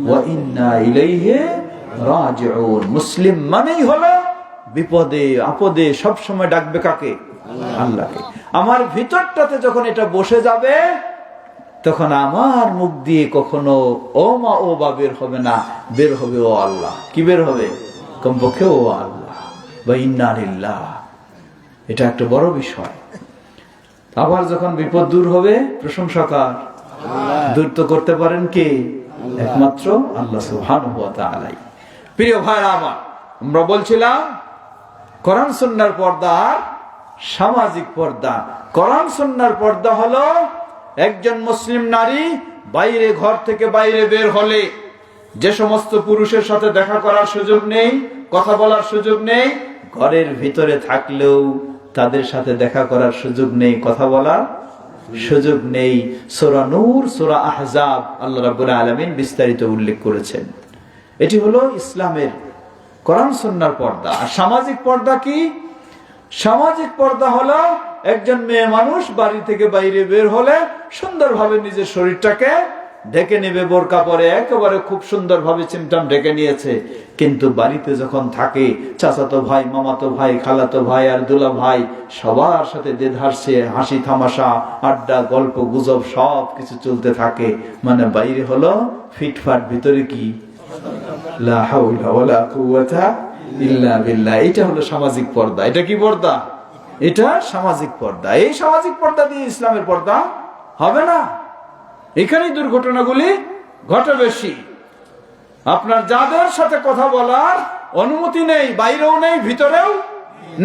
ওয়া ইন্না ইলাইহি রাজিউন। মুসলিম মানেই হলো বিপদে আপদে সব সময় ডাকবে কাকে? আল্লাহকে। আমার ভিতরটাতে যখন এটা বসে যাবে, তখন আমার মুখ দিয়ে কখনো ও মা ও বা বের হবে না, বের হবে ও আল্লাহ। কি বের হবে? কমপক্ষে ও আল্লাহ বা ইন্না লিল্লাহ। এটা একটা বড় বিষয়। আবার যখন বিপদ দূর হবে, প্রশংসা কার? দূর তো করতে পারেন কে? একমাত্র আল্লাহ সুবহানাহু ওয়া তাআলা। প্রিয় ভাইরা আমার, আমরা বলছিলাম কোরআন সুন্নাহর পর্দা আর সামাজিক পর্দা। কোরআন সুন্নাহর পর্দা হলো একজন মুসলিম নারী বাইরে, ঘর থেকে বাইরে বের হলে যে সমস্ত পুরুষের সাথে দেখা করার সুযোগ নেই, কথা বলার সুযোগ নেই, ঘরের ভিতরে থাকলেও তাদের সাথে দেখা করার সুযোগ নেই, কথা বলার সুযোগ নেই। সূরা নূর, সূরা আহজাব আল্লাহ রাব্বুল আলামিন বিস্তারিত উল্লেখ করেছেন। এটি হলো ইসলামের কোরআন সুন্নাহর পর্দা। আর সামাজিক পর্দা কি? সামাজিক পর্দা হলো একজন মেয়ে মানুষ বাড়ি থেকে বাইরে বের হলে সুন্দরভাবে নিজের শরীরটাকে ঢেকে নেবে, বোরকা পরে একেবারে খুব সুন্দরভাবে চিমটাম ঢেকে নিয়েছে। কিন্তু বাড়িতে যখন থাকে, চাচাতো ভাই, মামাতো ভাই, খালাতো ভাই আর দুলা ভাই সবার সাথে দেধারসে হাসি তামাশা, আড্ডা, গল্প গুজব সব কিছু চলতে থাকে। মানে বাইরে হলো ফিটফাট, ভিতরে কি? লা হাওলা ওয়ালা কুওয়াতা ইল্লা বিল্লাহ। এটা হলো সামাজিক পর্দা। এটা কি পর্দা? এটা সামাজিক পর্দা। এই সামাজিক পর্দা দিয়ে ইসলামের পর্দা হবে না। এখানেই দুর্ঘটনাগুলি ঘটে বেশি। আপনার যাদের সাথে কথা বলার অনুমতি নেই, বাইরেও নেই ভিতরেও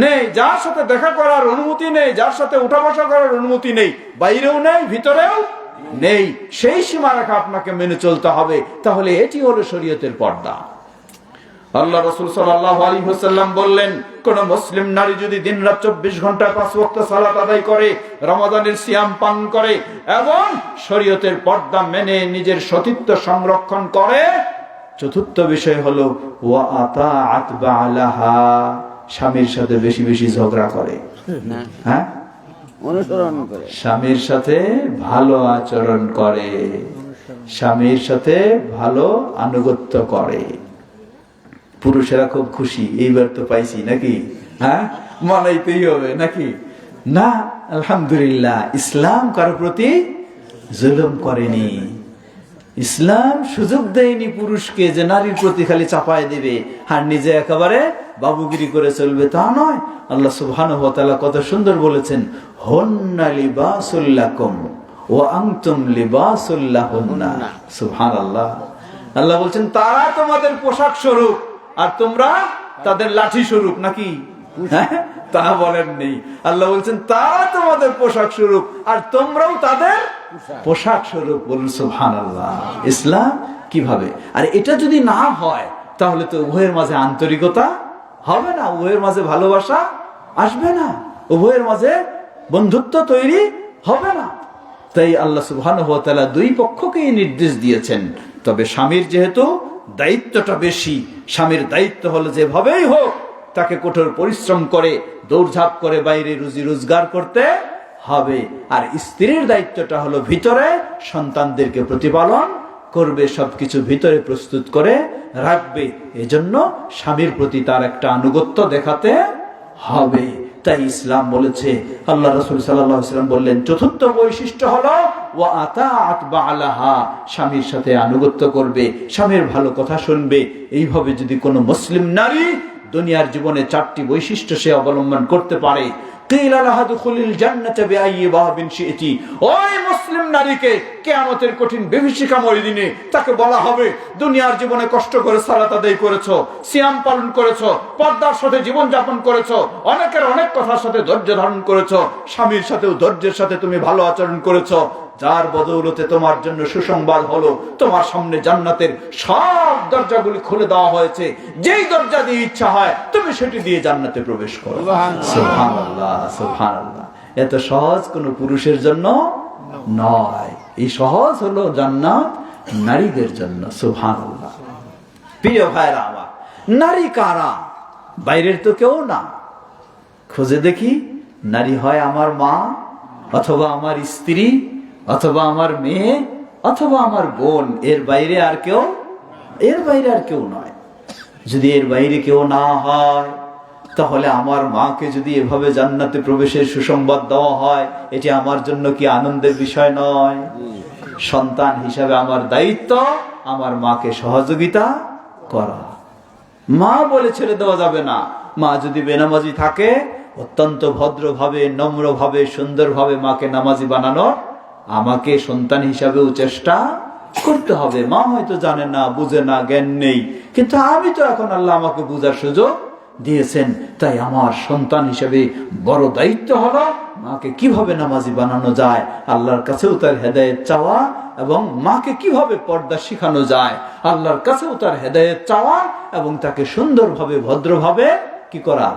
নেই, যার সাথে দেখা করার অনুমতি নেই, যার সাথে উঠা বসা করার অনুমতি নেই, বাইরেও নেই ভিতরেও নেই, সেই সীমারেখা আপনাকে মেনে চলতে হবে। তাহলে এটি হলো শরীয়তের পর্দা। আল্লাহ রাসূল সাল্লাল্লাহু আলাইহি ওয়াসাল্লাম বললেন, কোন মুসলিম নারী যদি দিনরাত 24 ঘন্টা 5 ওয়াক্ত সালাত আদায় করে, রমাদানের সিয়াম পালন করে এবং শরীয়তের পর্দা মেনে নিজের সতীত্ব সংরক্ষণ করে, চতুর্থ বিষয় হলো ওয়া আতাআত বালাহা, স্বামীর সাথে বেশি বেশি ঝগড়া করে, হ্যাঁ, অনুসরণ করে, স্বামীর সাথে ভালো আচরণ করে, স্বামীর সাথে ভালো আনুগত্য করে। পুরুষেরা খুব খুশি, এইবার তো পাইছি নাকি, হ্যাঁ, মানাইতেই হবে নাকি না। আলহামদুলিল্লাহ, ইসলাম কারো প্রতি জুলুম করেনি। ইসলাম সুযোগ দেয়নি পুরুষকে যে নারীর প্রতি খালি চাপায় দিবে আর নিজে একেবারে বাবুগিরি করে চলবে, তা নয়। আল্লাহ সুবহানাহু ওয়া তাআলা কত সুন্দর বলেছেন, হুন্না লিবাসুল লাকুম ওয়া আনতুম লিবাসুল লাহুন্না। সুবহানাল্লাহ। আল্লাহ বলছেন তারা তোমাদের পোশাক স্বরূপ আর তোমরা তাদের লাঠি স্বরূপ নাকি, হ্যাঁ, তা বলেন নেই। আল্লাহ বলছেন তারা তোমাদের পোশাক স্বরূপ আর তোমরাও তাদের পোশাক স্বরূপ। বলুন সুবহানাল্লাহ। ইসলাম কিভাবে, আর এটা যদি না হয় তাহলে তো উভয়ের মাঝে আন্তরিকতা হবে না, উভয়ের মাঝে ভালোবাসা আসবে না, উভয়ের মাঝে বন্ধুত্ব তৈরি হবে না। তাই আল্লাহ সুবহানাহু ওয়া তাআলা দুই পক্ষকেই নির্দেশ দিয়েছেন। তবে স্বামীর যেহেতু দায়িত্বটা বেশি, স্বামীর দায়িত্ব হলো যেভাবেই হোক তাকে কঠোর পরিশ্রম করে দৌড়ঝাঁপ করে বাইরে রুজি রোজগার করতে হবে। আর স্ত্রীর দায়িত্বটা হলো ভিতরে সন্তানদেরকে প্রতিপালন করবে, সবকিছু ভিতরে প্রস্তুত করে রাখবে। এজন্য স্বামীর প্রতি তার একটা আনুগত্য দেখাতে হবে। তাই ইসলাম বলেছে, আল্লাহ রাসূল সাল্লাল্লাহু আলাইহি ওয়াসাল্লাম বললেন চতুর্থ বৈশিষ্ট্য হলো ওয়া আতাআত বালাহা, স্বামীর সাথে আনুগত্য করবে, স্বামীর ভালো কথা শুনবে। এইভাবে যদি কোনো মুসলিম নারী দুনিয়ার জীবনে চারটি বৈশিষ্ট্য সে অবলম্বন করতে পারে, কিলা লাহা দুখুলিল জান্নাতা বিআইয়ি বাবিন শি'তি, ওই মুসলিম নারীকে কিয়ামতের কঠিন বিভীষিকাময় দিনে তাকে বলা হবে দুনিয়ার জীবনে কষ্ট করে সালাত আদায় করেছো, সিয়াম পালন করেছো, পর্দার সাথে জীবন যাপন করেছো, অনেকের অনেক কথার সাথে ধৈর্য ধারণ করেছো, স্বামীর সাথেও ধৈর্যের সাথে তুমি ভালো আচরণ করেছো, যার বদৌলতে তোমার জন্য সুসংবাদ হলো তোমার সামনে জান্নাতের সব দরজাগুলি খুলে দেওয়া হয়েছে, যেই দরজা দিয়ে ইচ্ছা হয় তুমি সেটি দিয়ে জান্নাতে প্রবেশ করো। সুবহানাল্লাহ, সুবহানাল্লাহ। এত সহজ কোনো পুরুষের জন্য নয়, এই সহজ হলো জান্নাত নারীদের জন্য। সুবহানাল্লাহ। প্রিয় ভাইরা আমার, নারী কারা? বাইরের তো কেউ না। খুঁজে দেখি, নারী হয় আমার মা, অথবা আমার স্ত্রী, অথবা আমার মেয়ে, অথবা আমার বোন। এর বাইরে আর কেউ, এর বাইরে আর কেউ নয়। যদি এর বাইরে কেউ না হয়, তাহলে আমার মাকে যদি এভাবে জান্নাতে প্রবেশের সুসংবাদ দেওয়া হয়, এটি আমার জন্য কি আনন্দের বিষয় নয়? সন্তান হিসাবে আমার দায়িত্ব আমার মাকে সহযোগিতা করা। মা বলে ছেড়ে দেওয়া যাবে না। মা যদি বেনামাজি থাকে, অত্যন্ত ভদ্রভাবে, নম্রভাবে, সুন্দরভাবে মাকে নামাজি বানানো আমাকে সন্তান হিসাবেও চেষ্টা করতে হবে। মা হয়তো জানে না, বুঝে না, জ্ঞান নেই, কিন্তু আমি তো এখন আল্লাহ আমাকে বুঝার সুযোগ দিয়েছেন। তাই আমার সন্তান হিসেবে বড় দায়িত্ব হলো মাকে কিভাবে নামাজি বানানো যায়, আল্লাহর কাছেও তার হেদায়েত চাওয়া, এবং মাকে কিভাবে পর্দা শিখানো যায়, আল্লাহর কাছেও তার হেদায়েত চাওয়া, এবং তাকে সুন্দরভাবে, ভদ্রভাবে কি করা,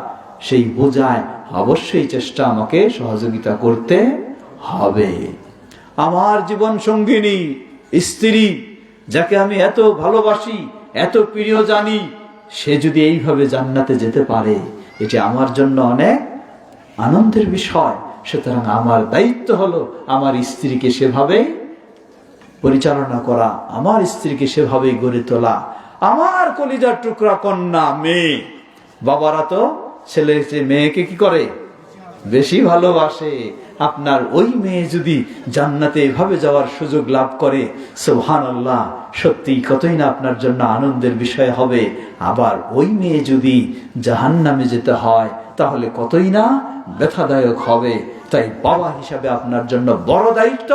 সেই বোঝায় অবশ্যই চেষ্টা আমাকে সহযোগিতা করতে হবে। আমার জীবন সঙ্গিনী স্ত্রী, যাকে আমি এত ভালোবাসি, এত প্রিয় জানি, সে যদি এইভাবে জান্নাতে যেতে পারে, এটি আমার জন্য অনেক আনন্দের বিষয়। সুতরাং আমার দায়িত্ব হলো আমার স্ত্রীকে সেভাবে পরিচালনা করা, আমার স্ত্রীকে সেভাবেই গড়ে তোলা। আমার কলিজার টুকরা কন্যা মেয়ে, বাবারা তো ছেলের চেয়ে মেয়েকে কি করে, বেশি ভালোবাসে। আপনার ওই মেয়ে যদি জান্নাতে এভাবে যাওয়ার সুযোগ লাভ করে, সুবহানাল্লাহ, সত্যি কতই না আপনার জন্য আনন্দের বিষয় হবে। আবার ওই মেয়ে যদি জাহান্নামে যেতে হয়, তাহলে কতই না ব্যথাদায়ক হবে। তাই বাবা হিসাবে আপনার জন্য বড় দায়িত্ব,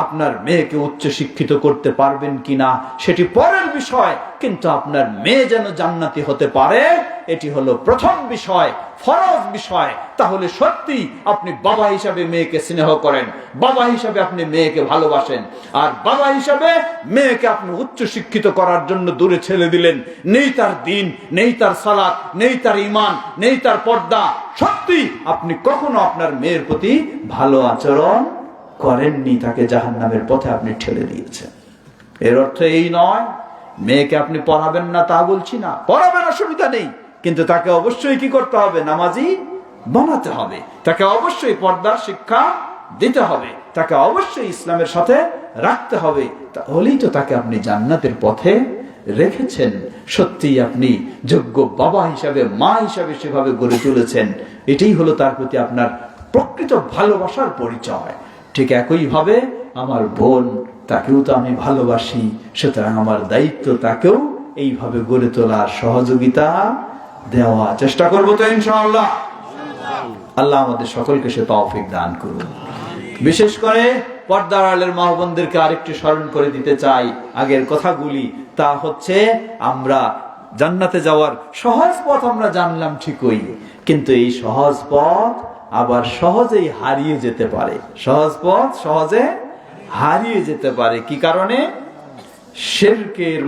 আপনার মেয়েকে উচ্চ শিক্ষিত করতে পারবেন কিনা সেটি পরের বিষয়, কিন্তু আপনার মেয়ে যেন জান্নাতি হতে পারে, এটি হলো প্রথম বিষয়, ফরজ বিষয়। তাহলে সত্যি আপনি বাবা হিসাবে মেয়েকে স্নেহ করেন, বাবা হিসাবে আপনি মেয়েকে ভালোবাসেন, আর বাবা হিসাবে মেয়েকে আপনি উচ্চ শিক্ষিত করার জন্য দূরে ছেড়ে দিলেন। নেই তার দ্বীন, নেই তার সালাত, নেই তার ঈমান, নেই তার পর্দা। সত্যি আপনি কখনো আপনার মেয়ের প্রতি ভালো আচরণ করেননি, তাকে জাহান্নামের পথে আপনি ঠেলে দিয়েছেন। এর অর্থ এই নয় মেয়েকে আপনি পড়াবেন না তা বলছি না, পড়াবেন, অসুবিধা নেই, কিন্তু তাকে অবশ্যই কি করতে হবে? নামাজি বানাতে হবে, তাকে অবশ্যই পর্দার শিক্ষা দিতে হবে, তাকে অবশ্যই ইসলামের সাথে রাখতে হবে। তাহলেই তো তাকে আপনি জান্নাতের পথে রেখেছেন। সত্যি আপনি যোগ্য বাবা হিসাবে, মা হিসাবে সেভাবে গড়ে তুলেছেন। এটাই হলো তার প্রতি আপনার প্রকৃত ভালোবাসার পরিচয়। ঠিক একইভাবে আমার বোন, তাকেও তো আমি ভালোবাসি, সুতরাং আমার দায়িত্ব তাকেও এইভাবে গড়ে তোলার সহযোগিতা দেওয়া। চেষ্টা করবো তো ইনশাআল্লাহ। আল্লাহ আমাদের সকলকে সে তৌফিক দান করুন। বিশেষ করে পর্দার আড়ালের মা বোনদেরকে আরেকটু স্মরণ করে দিতে চাই আগের কথাগুলি। তা হচ্ছে, আমরা জান্নাতে যাওয়ার সহজ পথ আমরা জানলাম ঠিকই, কিন্তু এই সহজ পথ আবার সহজেই হারিয়ে যেতে পারে। সহজ পথ সহজে হারিয়ে যেতে পারে। কি কারণে? শিরকের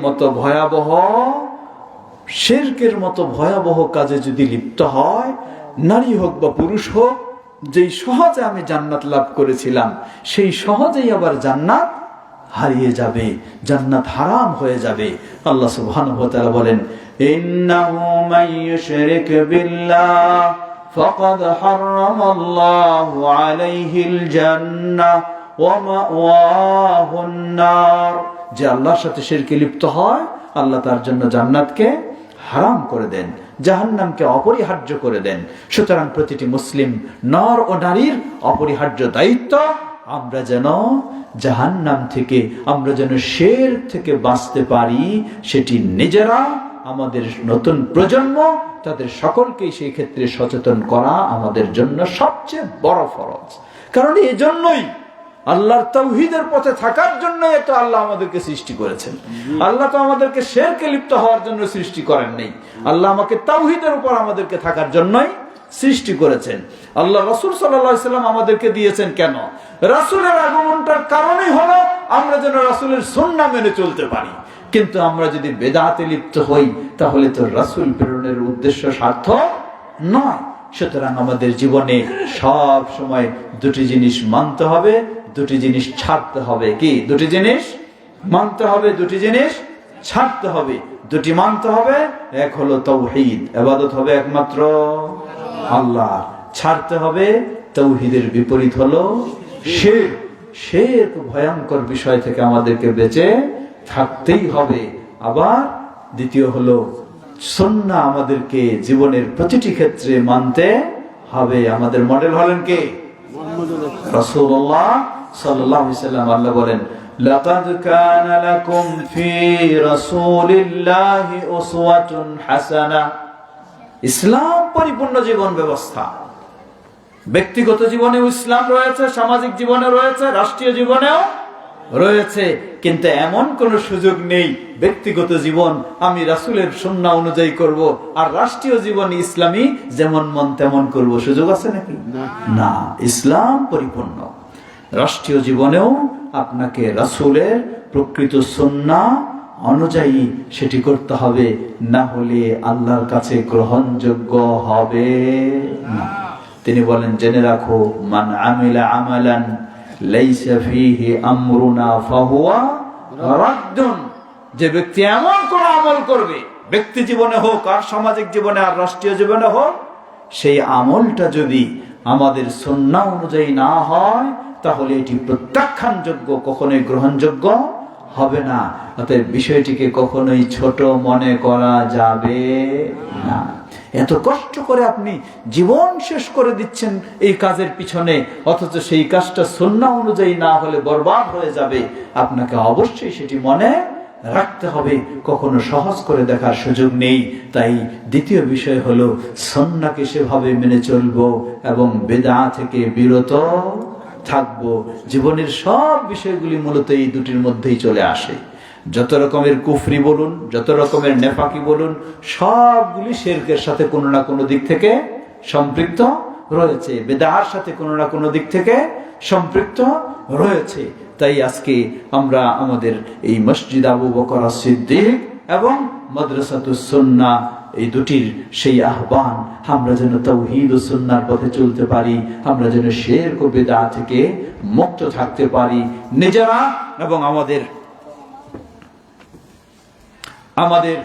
মতো ভয়াবহ কাজে যদি লিপ্ত হয়, নারী হোক বা পুরুষ হোক, যেই সহজে আমি জান্নাত লাভ করেছিলাম সেই সহজেই আবার জান্নাত হারিয়ে যাবে, জান্নাত হারাম হয়ে যাবে। আল্লাহ সুবহানাহু ওয়া তাআলা বলেন, ইন্নাহু মান ইউশরিক বিল্লাহ ফাকাদ হারামাল্লাহু আলাইহিল জান্নাহ ওয়া মাওয়াহুন নার। যে আল্লাহর সাথে শিরকে লিপ্ত হয়, আল্লাহ তার জন্য জান্নাতকে হারাম করে দেন, জাহান্নামকে অপরিহার্য করে দেন। সুতরাং প্রতিটি মুসলিম নর ও নারীর অপরিহার্য দায়িত্ব, আমরা যেন জাহান্নাম থেকে, আমরা যেন শিরক থেকে বাঁচতে পারি, সেটি নিজেরা, আমাদের নতুন প্রজন্ম, তাদের সকলকেই সেই ক্ষেত্রে সচেতন করা আমাদের জন্য সবচেয়ে বড় ফরজ। কারণ এই জন্যই আল্লাহর তাওহীদের পথে থাকার জন্য তো আল্লাহ আমাদেরকে সৃষ্টি করেছেন। আল্লাহ তো আমাদেরকে শিরকে লিপ্ত হওয়ার জন্য সৃষ্টি করেন নাই। আল্লাহ আমাকে তাওহীদের উপর আমাদেরকে থাকার জন্যই সৃষ্টি করেছেন। আল্লাহ রাসূল সাল্লাল্লাহু আলাইহি সাল্লাম আমাদেরকে দিয়েছেন কেন? রাসূলের আগমনটার কারণেই হলো আমরা যেন রাসূলের সুন্নাহ মেনে চলতে পারি। কিন্তু আমরা যদি বেদাতে লিপ্ত হই, তাহলে তো রাসূল প্রেরণের উদ্দেশ্য সার্থক নয়। সুতরাং আমাদের জীবনে সব সময় দুটি জিনিস মানতে হবে, দুটি জিনিস ছাড়তে হবে। কি দুটি জিনিস? মানতে হবে, দুটি জিনিস ছাড়তে হবে। দুটি মানতে হবে, এক হলো তাওহীদ, ইবাদত হবে একমাত্র আল্লাহ। ছাড়তে হবে, তাওহীদের বিপরীত হলো শিরক। শিরক ভয়ঙ্কর বিষয় থেকে আমাদেরকে বেঁচে থাকতেই হবে। আবার দ্বিতীয় হলো সুন্নাহ, আমাদেরকে জীবনের প্রতিটি ক্ষেত্রে মানতে হবে। আমাদের মডেল হলেন কে? রাসূলুল্লাহ সাল্লাল্লাহু আলাইহি ওয়াসাল্লাম। আল্লাহ বলেন, লাকাদ কানা লাকুম ফি রাসূলিল্লাহি উসওয়াতুন হাসানাহ। ইসলাম পরিপূর্ণ জীবন ব্যবস্থা। ব্যক্তিগত জীবনেও ইসলাম রয়েছে, সামাজিক জীবনে রয়েছে, রাষ্ট্রীয় জীবনেও রয়েছে। কিন্তু এমন কোন সুযোগ নেই ব্যক্তিগত জীবন আমি রাসূলের সুন্নাহ অনুযায়ী করব, আর রাষ্ট্রীয় জীবন ইসলামী যেমন মন তেমন করব। সুযোগ আছে নাকি? না। ইসলাম পরিপূর্ণ। রাষ্ট্রীয় জীবনেও আপনাকে রাসূলের প্রকৃত সুন্নাহ অনুযায়ী সেটি করতে হবে, না হলে আল্লাহর কাছে গ্রহণযোগ্য হবে না। তিনি বলেন, জেনে রাখো, মান আমিলা আমালান লাইসা ফীহি আমরুনা ফাহুয়া রাদ্দুন। যে ব্যক্তি এমন কোন আমল করবে, ব্যক্তি জীবনে হোক আর সামাজিক জীবনে আর রাষ্ট্রীয় জীবনে হোক, সেই আমলটা যদি আমাদের সুন্নাহ অনুযায়ী না হয়, তাহলে এটি প্রত্যাখ্যানযোগ্য, কখনোই গ্রহণযোগ্য হবে না। অতএব বিষয়টিকে কখনোই ছোট মনে করা যাবে না। এত কষ্ট করে আপনি জীবন শেষ করে দিচ্ছেন এই কাজের পিছনে, অথচ সেই কাজটা সুন্নাহ অনুযায়ী না হলে বরবাদ হয়ে যাবে। আপনাকে অবশ্যই সেটি মনে রাখতে হবে, কখনো সহজ করে দেখার সুযোগ নেই। তাই দ্বিতীয় বিষয় হলো সুন্নাহকে সেভাবে মেনে চলবো এবং বিদআত থেকে বিরত থাকবো। জীবনের সব বিষয়গুলি মূলত এই দুটির মধ্যেই চলে আসে। যত রকমের কুফরি বলুন, যত রকমের নেফাকি বলুন, সবগুলি শিরকের সাথে কোনো না কোনো দিক থেকে সম্পৃক্ত রয়েছে, বিদআর সাথে কোনো না কোনো দিক থেকে সম্পৃক্ত রয়েছে। তাই আজকে আমরা আমাদের এই মসজিদ আবু বকর সিদ্দিক এবং মাদ্রাসাতুস সুন্নাহ এই দুটির সেই আহ্বান, আমরা যেন তাওহীদ ও সুন্নাহর পথে চলতে পারি, আমরা যেন শিরক ও বিদআত থেকে মুক্ত থাকতে পারি নিজেরা এবং আমাদের আমাদের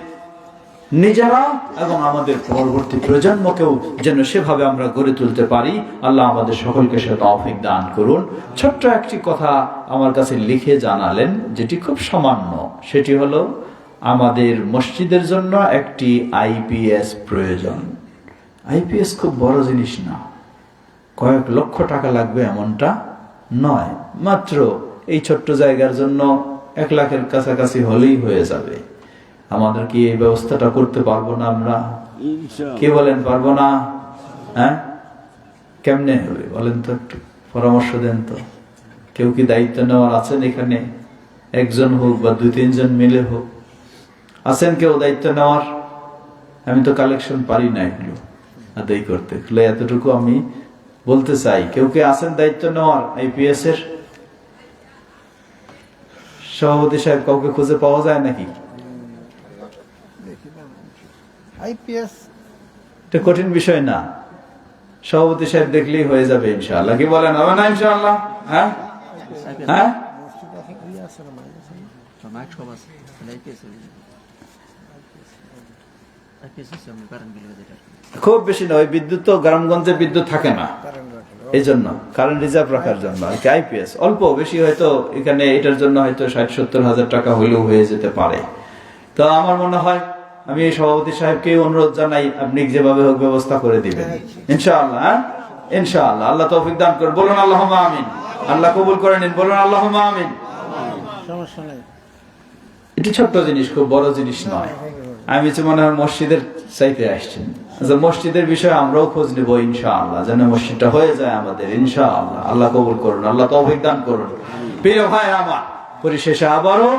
নিজেরা এবং আমাদের পরবর্তী প্রজন্মকেও যেন সেভাবে আমরা গড়ে তুলতে পারি। আল্লাহ আমাদের সকলকে সে তৌফিক দান করুন। ছোট্ট একটি কথা আমার কাছে লিখে জানালেন, যেটি খুব সামান্য, সেটি হলো আমাদের মসজিদের জন্য একটি আইপিএস প্রয়োজন। আইপিএস খুব বড় জিনিস না, কয়েক লক্ষ টাকা লাগবে এমনটা নয়, মাত্র এই ছোট্ট জায়গার জন্য 1 লাখের কাছাকাছি হলেই হয়ে যাবে। আমাদের কি এই ব্যবস্থাটা করতে পারবো না আমরা? কে বলেন পারবো না? হ্যাঁ, কেমনে হবে বলেন তো, একটু পরামর্শ দেন তো। কেউ কি দায়িত্ব নেওয়ার আছেন এখানে? একজন হোক বা 2-3 জন মিলে হোক, আছেন কেউ দায়িত্ব নেওয়ার? আমি তো কালেকশন পারি না এগুলো আদায় করতে, এতটুকু আমি বলতে চাই। কেউ কে আছেন দায়িত্ব নেওয়ার আইপিএস এর? সভাপতি সাহেব কাউকে খুঁজে পাওয়া যায় নাকি? আইপিএস এটা কঠিন বিষয় না, সভাপতি সাহেব দেখলেই হয়ে যাবে ইনশাআল্লাহ। কি বলেন, হবে না ইনশাআল্লাহ? হ্যাঁ হ্যাঁ, খুব বেশি নয়, বিদ্যুৎ তো গ্রামগঞ্জে বিদ্যুৎ থাকে না, এই জন্য কারেন্ট রিজার্ভ রাখার জন্য আর কি আইপিএস। অল্প বেশি হয়তো এখানে এটার জন্য হয়তো 60-70 হাজার টাকা হইলেও হয়ে যেতে পারে। তো আমার মনে হয় আমি এই সভাপতি সাহেবকে অনুরোধ জানাই, আপনি যেভাবে হোক ব্যবস্থা করে দিবেন ইনশাআল্লাহ। ইনশাআল্লাহ আল্লাহ তৌফিক দান করুন। বলুন আল্লাহুম্মা আমিন। আল্লাহ কবুল করে নিন, বলুন আল্লাহুম্মা আমিন। সমস্যা নাই, এটি ছোট্ট জিনিস, খুব বড় জিনিস নয়। আমি তো মনে হয় মসজিদের চাইতে আসছেন, আচ্ছা মসজিদের বিষয়ে আমরাও খোঁজ নেব ইনশাআল্লাহ, যেন মসজিদটা হয়ে যায় আমাদের ইনশাআল্লাহ। আল্লাহ কবুল করুন, আল্লাহ তৌফিক দান করুন। প্রিয় ভাই আমার, পরিশেষে আবারও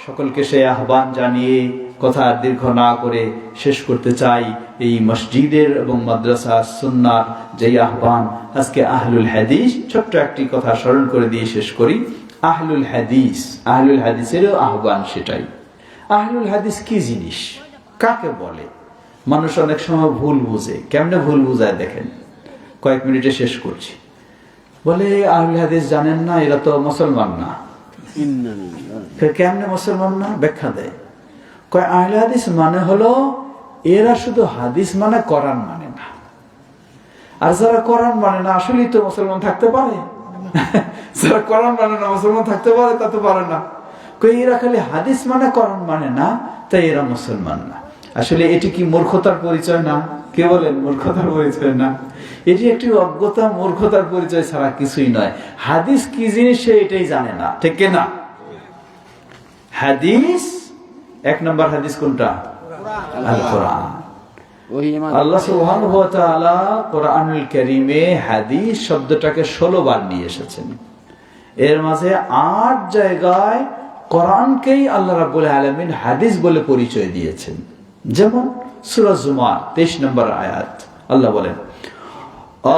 সকলকে সেই আহ্বান জানিয়ে কথা দীর্ঘ না করে শেষ করতে চাই। এই মসজিদের এবং মাদ্রাসা সুন্নাহর যেই আহ্বান, আজকে আহলুল হাদিস, ছোট্ট একটি কথা স্মরণ করে দিয়ে শেষ করি। আহলুল হাদিস, আহলুল হাদিসেরও আহ্বান সেটাই। আহলুল হাদিস কি জিনিস, কাকে বলে? মানুষ অনেক সময় ভুল বুঝে। কেমনে ভুল বুঝায় দেখেন, কয়েক মিনিটে শেষ করছি। বলে আহলুল হাদিস জানেন না, এরা তো মুসলমান না। কেমনে মুসলমান না? ব্যাখ্যা দেয়, কয় আহলে হাদিস মানে হলো এরা শুধু হাদিস মানে কোরআন মানে না। আর যারা কোরআন মানে না আসলেই তো মুসলমান থাকতে পারে? যারা কোরআন মানে না মুসলমান থাকতে পারে? তা তো পারে না। কই এরা খালি হাদিস মানে কোরআন মানে না, তাই এরা মুসলমান না। আসলে এটি কি মূর্খতার পরিচয় না? কে বলেন মূর্খতার পরিচয় না? এটি একটি অজ্ঞতা, মূর্খতার পরিচয় ছাড়া কিছুই নয়। হাদিস কি জিনিস সে এটাই জানে না, ঠিক না? হাদিস 1 নম্বর হাদিস কোনটা? আল কোরআন। আল্লাহ সুবহানাহু ওয়া তাআলা কোরআনুল কারীমে হাদিস শব্দটাকে 16 বার নিয়ে এসেছেন। এর মাঝে 8 জায়গায় কোরআনকেই আল্লাহ রাব্বুল আলামিন হাদিস বলে পরিচয় দিয়েছেন। যেমন সূরা জুমার 23 নম্বর আয়াত, আল্লাহ বলেন,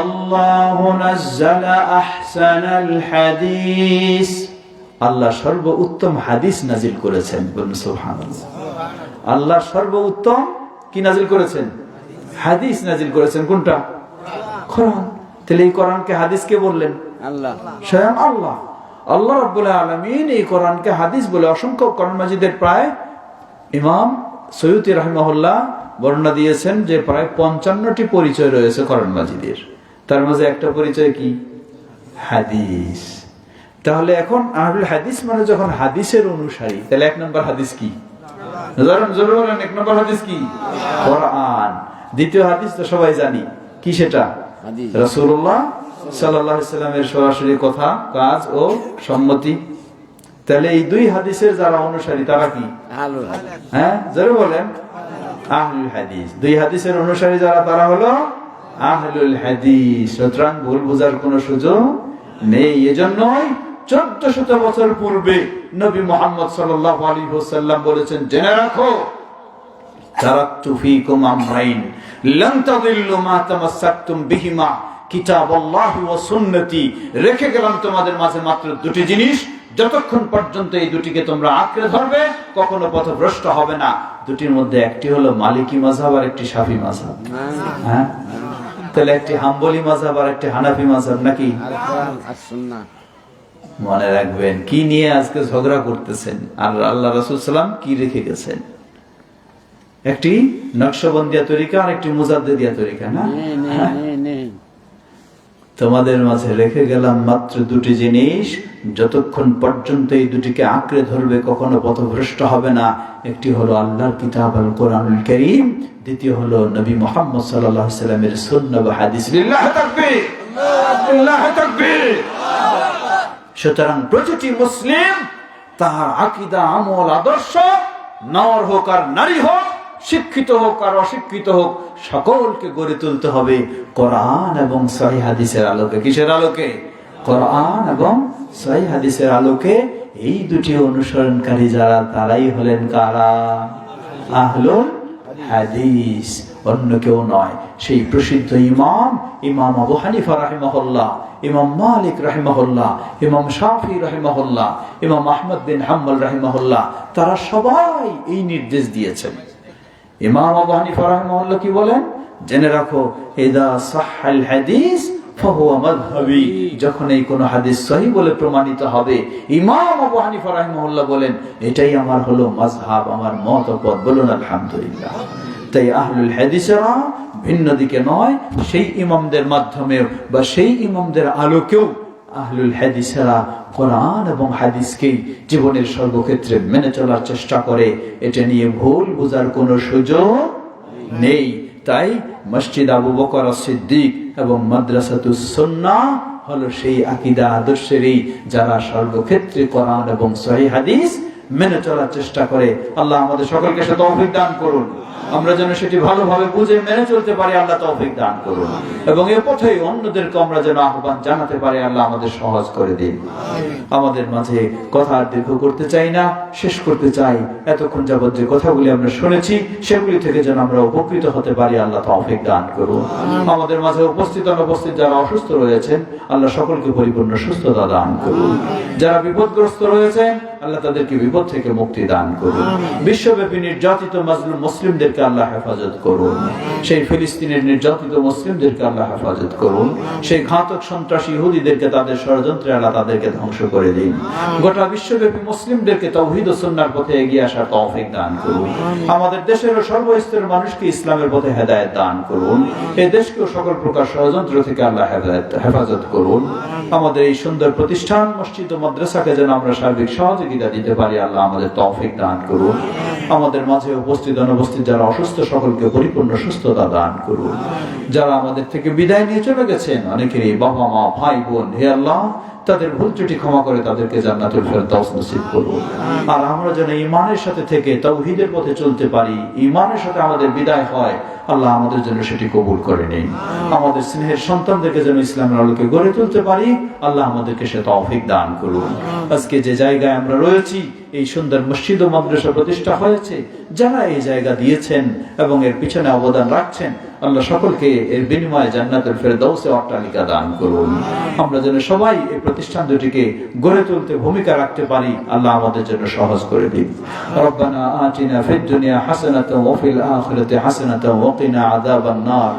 আল্লাহু নাযালা আহসানাল হাদিস, আল্লাহ সর্বোত্তম হাদিস নাজিল করেছেন। বলুন সুবহানাল্লাহ। আল্লাহ সর্বোত্তম কি নাজিল করেছেন? হাদিস নাজিল করেছেন। কোনটা? কোরআন। তাহলে এই কোরআনকে হাদিস কে বললেন? আল্লাহ, স্বয়ং আল্লাহ। আল্লাহ রাব্বুল আলামিন এই কোরআনকে হাদিস বলে অসংখ্য কোরআন মাজিদের প্রায়, ইমাম সয়ুতি রাহিমাহুল্লাহ বর্ণনা দিয়েছেন যে প্রায় 55টি পরিচয় রয়েছে কোরআন মাজিদের। তার মাঝে একটা পরিচয় কি? হাদিস। তাহলে এখন আহলুল হাদিস মানে যখন হাদিসের অনুসারী, তাহলে 1 নম্বর হাদিস কি? জোরে বলেন, 1 নম্বর হাদিস কি? কোরআন। দ্বিতীয় হাদিস তো সবাই জানি, কি সেটা? রাসূলুল্লাহ সাল্লাল্লাহু আলাইহি ওয়াসাল্লামের সরাসরি কথা, কাজ ও সম্মতি। তাহলে এই 2 হাদিসের যারা অনুসারী তারা কি? হ্যাঁ, জোরে বলেন, আহলুল হাদিস। 2 হাদিসের অনুসারী যারা, তারা হলো আহলুল হাদিস। সুতরাং ভুল বোঝার কোনো সুযোগ নেই। এজন্যই 1400 বছর পূর্বে নবী মুহাম্মদ সাল্লাল্লাহু আলাইহি ওয়াসাল্লাম বলেছেন, জেনে রাখো, তারাকতু ফীকুম আমরাইন লান তাদিল্লু মা তামাসসাকতুম বিহিমা কিতাবাল্লাহি ওয়া সুন্নতি। রেখে গেলাম তোমাদের মাঝে মাত্র 2টি জিনিস, যতক্ষণ পর্যন্ত এই 2টিকে তোমরা আঁকড়ে ধরবে কখনো পথভ্রষ্ট হবে না। 2টির মধ্যে একটি হলো মালিকি মাযহাব আর একটি শাফি মাযহাব। হ্যাঁ, তাহলে একটি হাম্বলি মাযহাব আর একটি হানাফি মাযহাব নাকি? মনে রাখবেন কি নিয়ে আজকে ঝগড়া করতেছেন, আর আল্লাহ রাসূল সাল্লাল্লাহু আলাইহি ওয়াসাল্লাম কি রেখে গেছেন। একটি নকশবন্দিয়া তরিকা আর একটি মুজাদ্দিদিয়া তরিকা, না? তোমাদের মাঝে রেখে গেলাম মাত্র দুটি জিনিস, যতক্ষণ পর্যন্ত এই দুটিকে আঁকড়ে ধরবে কখনো পথভ্রষ্ট হবে না। একটি হলো আল্লাহর কিতাব আল কোরআনুল কারীম, দ্বিতীয় হলো নবী মুহাম্মদ সাল্লাল্লাহু আলাইহি ওয়াসাল্লামের সুন্নাহ বা হাদিস। লিল্লাহি তাকবীর, লিল্লাহি তাকবীর। সুতরাং প্রতিটি মুসলিম তার আকীদা, আমল, আদর্শ, নর হোক আর নারী হোক, শিক্ষিত হোক আর অশিক্ষিত হোক, সকলকে গড়ে তুলতে হবে কোরআন এবং সহিহ হাদিসের আলোকে। কিসের আলোকে? কোরআন এবং সহিহ হাদিসের আলোকে। এই দুটি অনুসরণকারী যারা, তারাই হলেন কারা? আহলুল হাদিস, অন্য কেউ নয়। সেই প্রসিদ্ধ ইমাম আবু হানিফা রাহিমাহুল্লাহ, ইমাম মালিক রাহিমাহুল্লাহ, ইমাম শাফি রাহিমাহুল্লাহ, ইমাম আহমদ বিন হাম্বল রাহিমাহুল্লাহ, তারা সবাই এই নির্দেশ দিয়েছেন। ইমাম আবু হানিফা রাহিমাহুল্লাহ কি বলেন? জেনে রাখো, ইদা সাহহাল হাদিস ফাহুয়া মাযহাবি, যখন এই কোন হাদিস সহিহ বলে প্রমাণিত হবে, ইমাম আবু হানিফা রাহিমাহুল্লাহ বলেন, এটাই আমার হলো মাযহাব, আমার মতপদ। বলুন আলহামদুলিল্লাহ। তাই আহলুল হাদিসরা ভিন্ন দিকে নয়, সেই ইমামদের মাধ্যমে বা সেই ইমামদের আলোকেও আহলুল হাদিসরা কোরআন এবং হাদিসকেই জীবনের সর্বক্ষেত্রে মেনে চলার চেষ্টা করে। এটা নিয়ে ভুল বোঝার কোনো সুযোগ নেই। তাই মসজিদ আবু বকর সিদ্দিক এবং মাদ্রাসাতুস সুন্নাহ হলো সেই আকীদা আদর্শেরই যারা সর্বক্ষেত্রে কোরআন এবং সহিহ হাদিস মেনে চলার চেষ্টা করে। আল্লাহ আমাদের সকলকে সে তৌফিক দান করুন, আমরা যেন সেটি ভালোভাবে বুঝে মেনে চলতে পারি। আল্লাহ তৌফিক দান করুন এবং এ পথে অন্যদেরকে আমরা যেন আহ্বান জানাতে পারি। আল্লাহ আমাদের সহজ করে দিন। আমাদের মাঝে কথা আর দীর্ঘ করতে চাই না, শেষ করতে চাই। এতক্ষণ যাবত যে কথাগুলি আমরা শুনেছি, সেগুলি থেকে যেন আমরা উপকৃত হতে পারি। আল্লাহ তৌফিক দান করুন। আমাদের মাঝে উপস্থিত অনুপস্থিত যারা অসুস্থ রয়েছেন, আল্লাহ সকলকে পরিপূর্ণ সুস্থতা দান করুন। যারা বিপদগ্রস্ত রয়েছেন, আল্লাহ তাদেরকে বিপদ থেকে মুক্তি দান করুন। বিশ্বব্যাপী নির্যাতিত মাজলুম মুসলিমদেরকে আল্লাহ হেফাজত করুন। সেই ফিলিস্তিনের নির্যাতিত মুসলিমদেরকে আল্লাহ হেফাজত করুন। সেই ঘাতক সন্ত্রাসী ইহুদিদেরকে, তাদের ষড়যন্ত্রে আল্লাহ তাদেরকে ধ্বংস করে দিন। গোটা বিশ্বব্যাপী মুসলিমদেরকে তাওহীদ ও সুন্নাহর পথে এগিয়ে আসার তৌফিক দান করুন। আমাদের দেশের সর্বস্তরের মানুষকে ইসলামের পথে হেদায়েত দান করুন। এই দেশকেও সকল প্রকার ষড়যন্ত্র থেকে আল্লাহ হেফাজত করুন। আমাদের এই সুন্দর প্রতিষ্ঠান মসজিদ ও মাদ্রাসাকে যেন আমরা সার্বিক সহযোগিতা দিতে পারি। আল্লাহ আমাদের তৌফিক দান করুন। আমাদের মাঝে উপস্থিত অনুপস্থিত যারা অসুস্থ, সকলকে পরিপূর্ণ সুস্থতা দান করুন। যারা আমাদের থেকে বিদায় নিয়ে চলে গেছেন, অনেকেরই বাবা মা ভাই বোন, হে আল্লাহ তাদের ভুল ত্রুটি ক্ষমা করে তাদেরকে জান্নাতুল ফেরদাউস নসিব করুন। আর আমরা যেন ঈমানের সাথে থেকে তাওহীদের পথে চলতে পারি, ঈমানের সাথে আমাদের বিদায় হয়, আল্লাহ আমাদের জন্য সেটি কবুল করে নিন। আমাদের স্নেহের সন্তানদেরকে যেন ইসলামের আলোকে গড়ে তুলতে পারি, আল্লাহ আমাদেরকে সে তৌফিক দান করুন। আজকে যে জায়গায় আমরা রয়েছি, এই সুন্দর মসজিদ ও মাদ্রাসা প্রতিষ্ঠা হয়েছে, যারা এই জায়গা দিয়েছেন এবং এর পিছনে অবদান রাখছেন, আল্লাহ সকলকে এর বিনিময়ে জান্নাতুল ফেরদাউসে অট্টালিকা দান করুন। আমরা যেন সবাই এই প্রতিষ্ঠান দুটিকে গড়ে তুলতে ভূমিকা রাখতে পারি, আল্লাহ আমাদের জন্য সহজ করে দিন। রব্বানা আতিনা ফিদ দুনিয়া হাসানাতাও ওয়া ফিল আখিরাতি হাসানাতাও ওয়া কিনা আযাবান নার।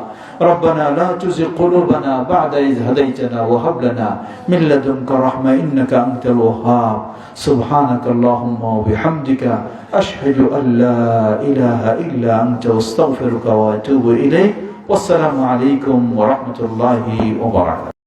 ربنا لا تزغ قلوبنا بعد إذ هديتنا وهب لنا من لدنك رحمة إنك أنت الوهاب. سبحانك اللهم وبحمدك أشهد أن لا إله إلا أنت واستغفرك وأتوب إليك. والسلام عليكم ورحمة الله وبركاته.